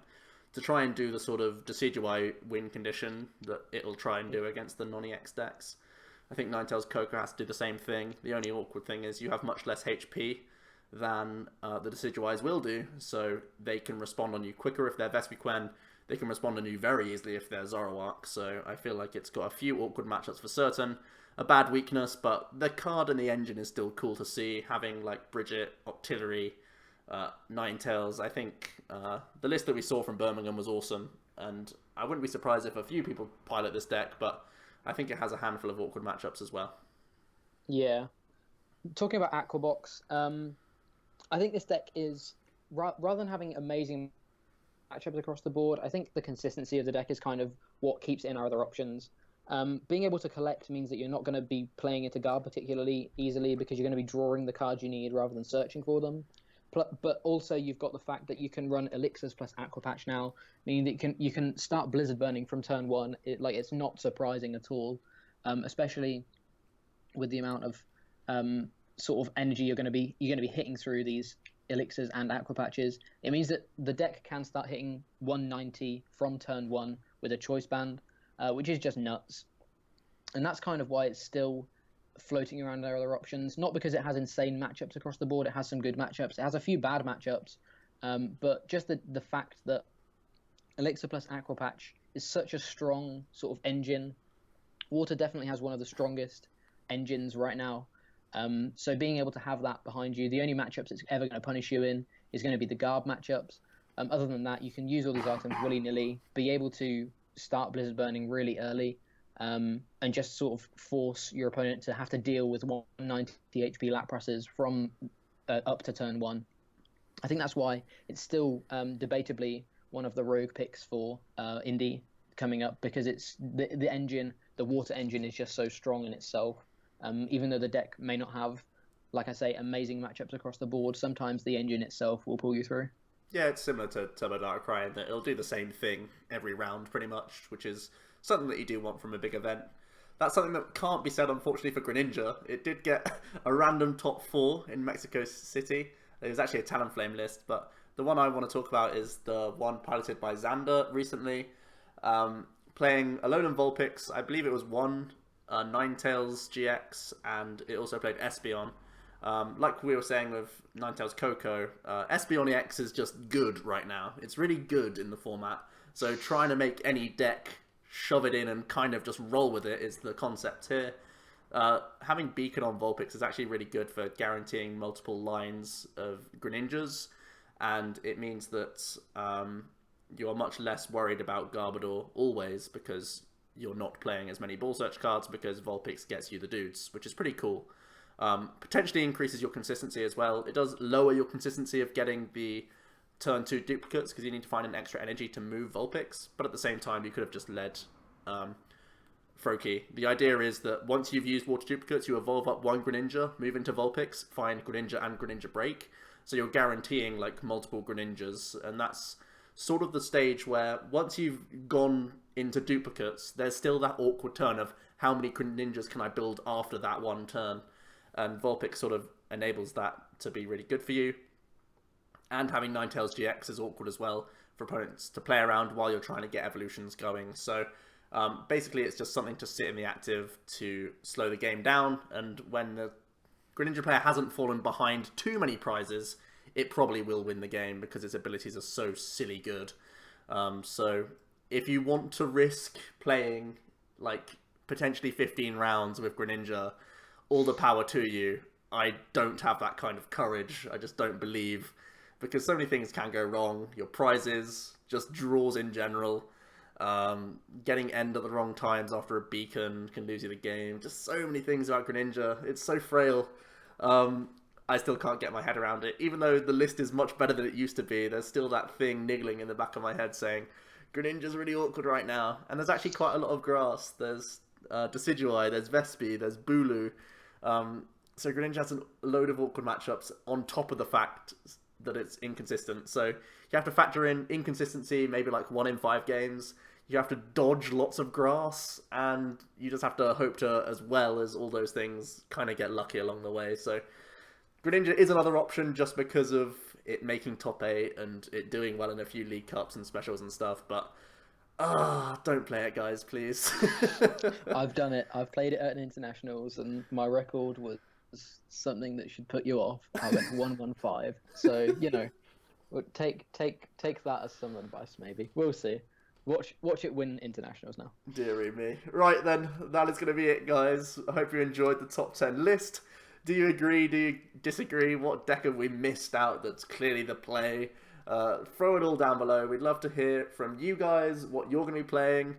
to try and do the sort of Decidueye win condition that it'll try and do against the non-EX decks. I think Ninetales Coco has to do the same thing. The only awkward thing is you have much less HP than the Decidueyes will do, so they can respond on you quicker if they're Vespiquen. They can respond on you very easily if they're Zoroark, so I feel like it's got a few awkward matchups for certain. A bad weakness, but the card and the engine is still cool to see, having like Bridget, Octillery, Ninetales. I think the list that we saw from Birmingham was awesome, and I wouldn't be surprised if a few people pilot this deck, but I think it has a handful of awkward matchups as well. Yeah. Talking about Aquabox, I think this deck is, rather than having amazing matchups across the board, I think the consistency of the deck is kind of what keeps it in our other options. Being able to collect means that you're not going to be playing into guard particularly easily because you're going to be drawing the cards you need rather than searching for them. But also you've got the fact that you can run Elixirs plus Aqua Patch now, meaning that you can start Blizzard Burning from turn one. It's not surprising at all, especially with the amount of sort of energy you're going to be hitting through these Elixirs and Aqua Patches. It means that the deck can start hitting 190 from turn one with a choice band, which is just nuts. And that's kind of why it's still floating around their other options, not because it has insane matchups across the board. It has some good matchups. It has a few bad matchups, but just the fact that Elixir plus Aqua Patch is such a strong sort of engine. Water definitely has one of the strongest engines right now. So being able to have that behind you, the only matchups it's ever going to punish you in is going to be the Garb matchups. Other than that, you can use all these items willy-nilly, be able to start Blizzard Burning really early, and just sort of force your opponent to have to deal with 190 HP Laprases from up to turn one. I think that's why it's still debatably one of the rogue picks for Indy coming up, because it's the engine, the water engine is just so strong in itself. Even though the deck may not have, like I say, amazing matchups across the board, sometimes the engine itself will pull you through. Yeah, it's similar to Turbo Darkrai in that it'll do the same thing every round pretty much, which is something that you do want from a big event. That's something that can't be said, unfortunately, for Greninja. It did get a random top 4 in Mexico City. It was actually a Talonflame list, but the one I want to talk about is the one piloted by Xander recently. Playing Alolan Vulpix, I believe it was one Ninetales GX, and it also played Espeon. Like we were saying with Ninetales Coco, Espeon EX is just good right now. It's really good in the format. So trying to make any deck shove it in and kind of just roll with it is the concept here. Having Beacon on Vulpix is actually really good for guaranteeing multiple lines of Greninjas, and it means that you are much less worried about Garbodor always, because you're not playing as many Ball Search cards because Vulpix gets you the dudes, which is pretty cool. Potentially increases your consistency as well. It does lower your consistency of getting the turn 2 duplicates because you need to find an extra energy to move Vulpix, but at the same time you could have just led Froakie. The idea is that once you've used water duplicates, you evolve up one Greninja, move into Vulpix, find Greninja and Greninja Break, so you're guaranteeing like multiple Greninjas, and that's sort of the stage where once you've gone into duplicates, there's still that awkward turn of how many Greninjas can I build after that one turn, and Vulpix sort of enables that to be really good for you. And having Ninetales GX is awkward as well for opponents to play around while you're trying to get evolutions going. So basically it's just something to sit in the active to slow the game down, and when the Greninja player hasn't fallen behind too many prizes, it probably will win the game because its abilities are so silly good. So if you want to risk playing like potentially 15 rounds with Greninja, all the power to you. I don't have that kind of courage. I just don't believe, because so many things can go wrong. Your prizes, just draws in general, getting end at the wrong times after a beacon can lose you the game. Just so many things about Greninja. It's so frail. I still can't get my head around it. Even though the list is much better than it used to be, there's still that thing niggling in the back of my head saying, Greninja's really awkward right now. And there's actually quite a lot of grass. There's Decidueye, there's Vespi, there's Bulu. So Greninja has a load of awkward matchups on top of the fact that it's inconsistent. So you have to factor in inconsistency, maybe like 1 in 5 games. You have to dodge lots of grass, and you just have to hope to, as well as all those things, kind of get lucky along the way. So Greninja is another option just because of it making top 8 and it doing well in a few League Cups and specials and stuff, but don't play it, guys, please. I've done it. I've played it at an internationals, and my record was something that should put you off. I went 1-1-5. So take that as some advice. Maybe we'll see. Watch it win internationals now. Deary me. Right then, that is going to be it, guys. I hope you enjoyed the top 10 list. Do you agree? Do you disagree? What deck have we missed out that's clearly the play? Throw it all down below. We'd love to hear from you guys what you're going to be playing.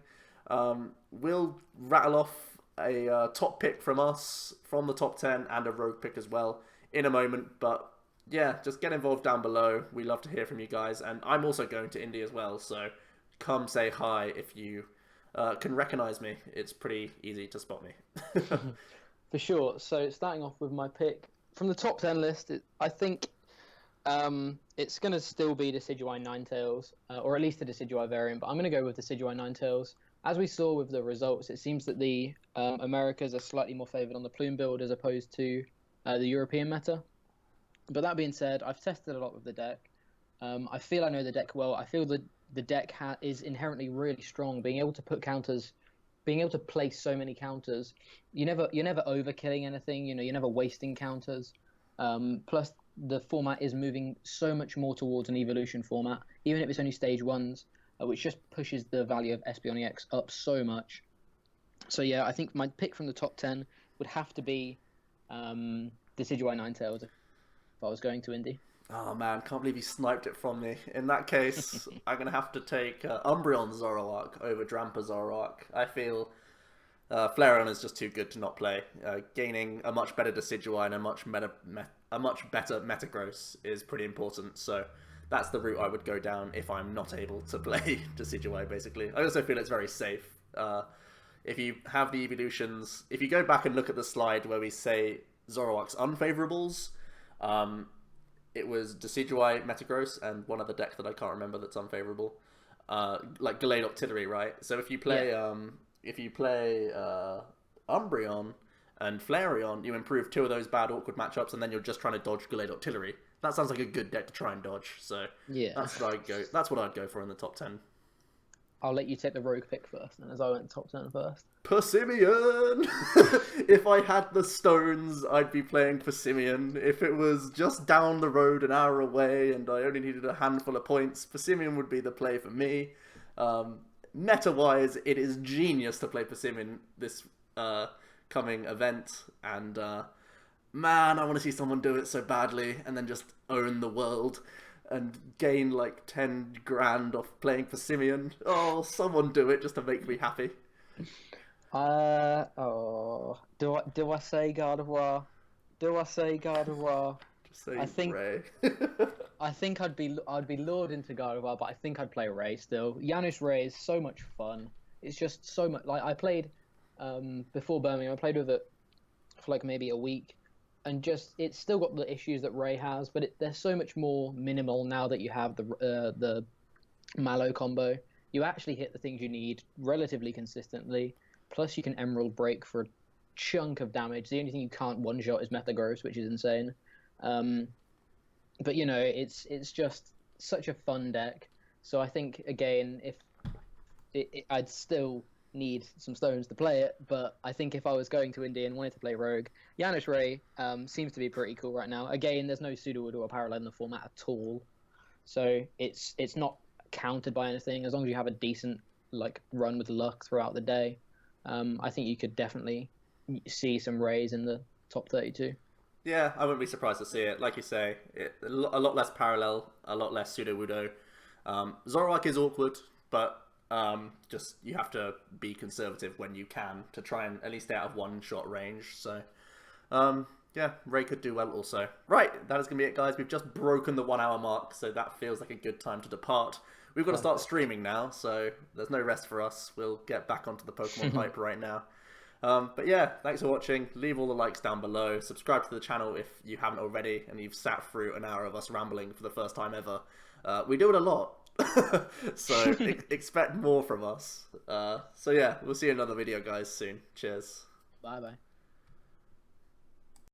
We'll rattle off a top pick from us, from the top 10, and a rogue pick as well in a moment. But yeah, just get involved down below. We love to hear from you guys. And I'm also going to Indy as well, so come say hi if you can recognize me. It's pretty easy to spot me. For sure. So starting off with my pick from the top 10 list, I think it's going to still be Decidueye and Ninetales, or at least a Decidueye variant, but I'm going to go with Decidueye and Ninetales. As we saw with the results, it seems that the Americas are slightly more favoured on the plume build as opposed to the European meta. But that being said, I've tested a lot with the deck. I feel I know the deck well. I feel that the deck is inherently really strong, being able to put counters, being able to place so many counters. You're never overkilling anything. You're never wasting counters. Plus, the format is moving so much more towards an evolution format, even if it's only stage 1s, which just pushes the value of Espeon EX up so much. So yeah, I think my pick from the top 10 would have to be Decidueye Ninetales if I was going to Indy. Oh man, can't believe he sniped it from me. In that case, I'm going to have to take Umbreon Zoroark over Drampa Zoroark. I feel Flareon is just too good to not play. Gaining a much better Decidueye and a much better Metagross is pretty important, so that's the route I would go down if I'm not able to play Decidueye, basically. I also feel it's very safe. If you have the evolutions, if you go back and look at the slide where we say Zoroark's unfavorables, it was Decidueye, Metagross, and one other deck that I can't remember that's unfavorable. Like Gallade Octillery, right? So if you play Umbreon and Flareon, you improve 2 of those bad awkward matchups, and then you're just trying to dodge Gallade Octillery. That sounds like a good deck to try and dodge. So yeah, that's what I'd go for in the top 10. I'll let you take the rogue pick first, then, as I went top 10 first. Persimmon! If I had the stones, I'd be playing Persimmon. If it was just down the road an hour away and I only needed a handful of points, Persimmon would be the play for me. Meta-wise, it is genius to play Persimmon this coming event, and man, I want to see someone do it so badly and then just own the world and gain like 10 grand off playing Persimmon. Oh, someone do it just to make me happy. Do I say Gardevoir? Do I say Gardevoir? Just say Ray. I think I'd be lured into Gardevoir, but I think I'd play Ray still. Janus Ray is so much fun. It's just so much. Like I played before Birmingham. I played with it for like maybe a week, and just it's still got the issues that Ray has, but they're so much more minimal now that you have the Mallow combo. You actually hit the things you need relatively consistently. Plus, you can Emerald Break for a chunk of damage. The only thing you can't one-shot is Metagross, which is insane. But it's just such a fun deck. So I think again, if I'd still need some stones to play it, but I think if I was going to India and wanted to play Rogue, Yanush Ray seems to be pretty cool right now. Again, there's no Sudowoodo or Parallel in the format at all, so it's not countered by anything. As long as you have a decent run with luck throughout the day, I think you could definitely see some Rays in the top 32. Yeah, I wouldn't be surprised to see it. Like you say, a lot less Parallel, a lot less Sudowoodo. Zoroark is awkward, but just you have to be conservative when you can to try and at least stay out of one-shot range. So, yeah, Ray could do well also. Right, that is going to be it, guys. We've just broken the 1 hour mark, so that feels like a good time to depart. We've got to start streaming now, so there's no rest for us. We'll get back onto the Pokemon hype right now. But yeah, thanks for watching. Leave all the likes down below. Subscribe to the channel if you haven't already and you've sat through an hour of us rambling for the first time ever. We do it a lot. So expect more from us. So yeah, we'll see you in another video, guys, soon. Cheers. Bye bye.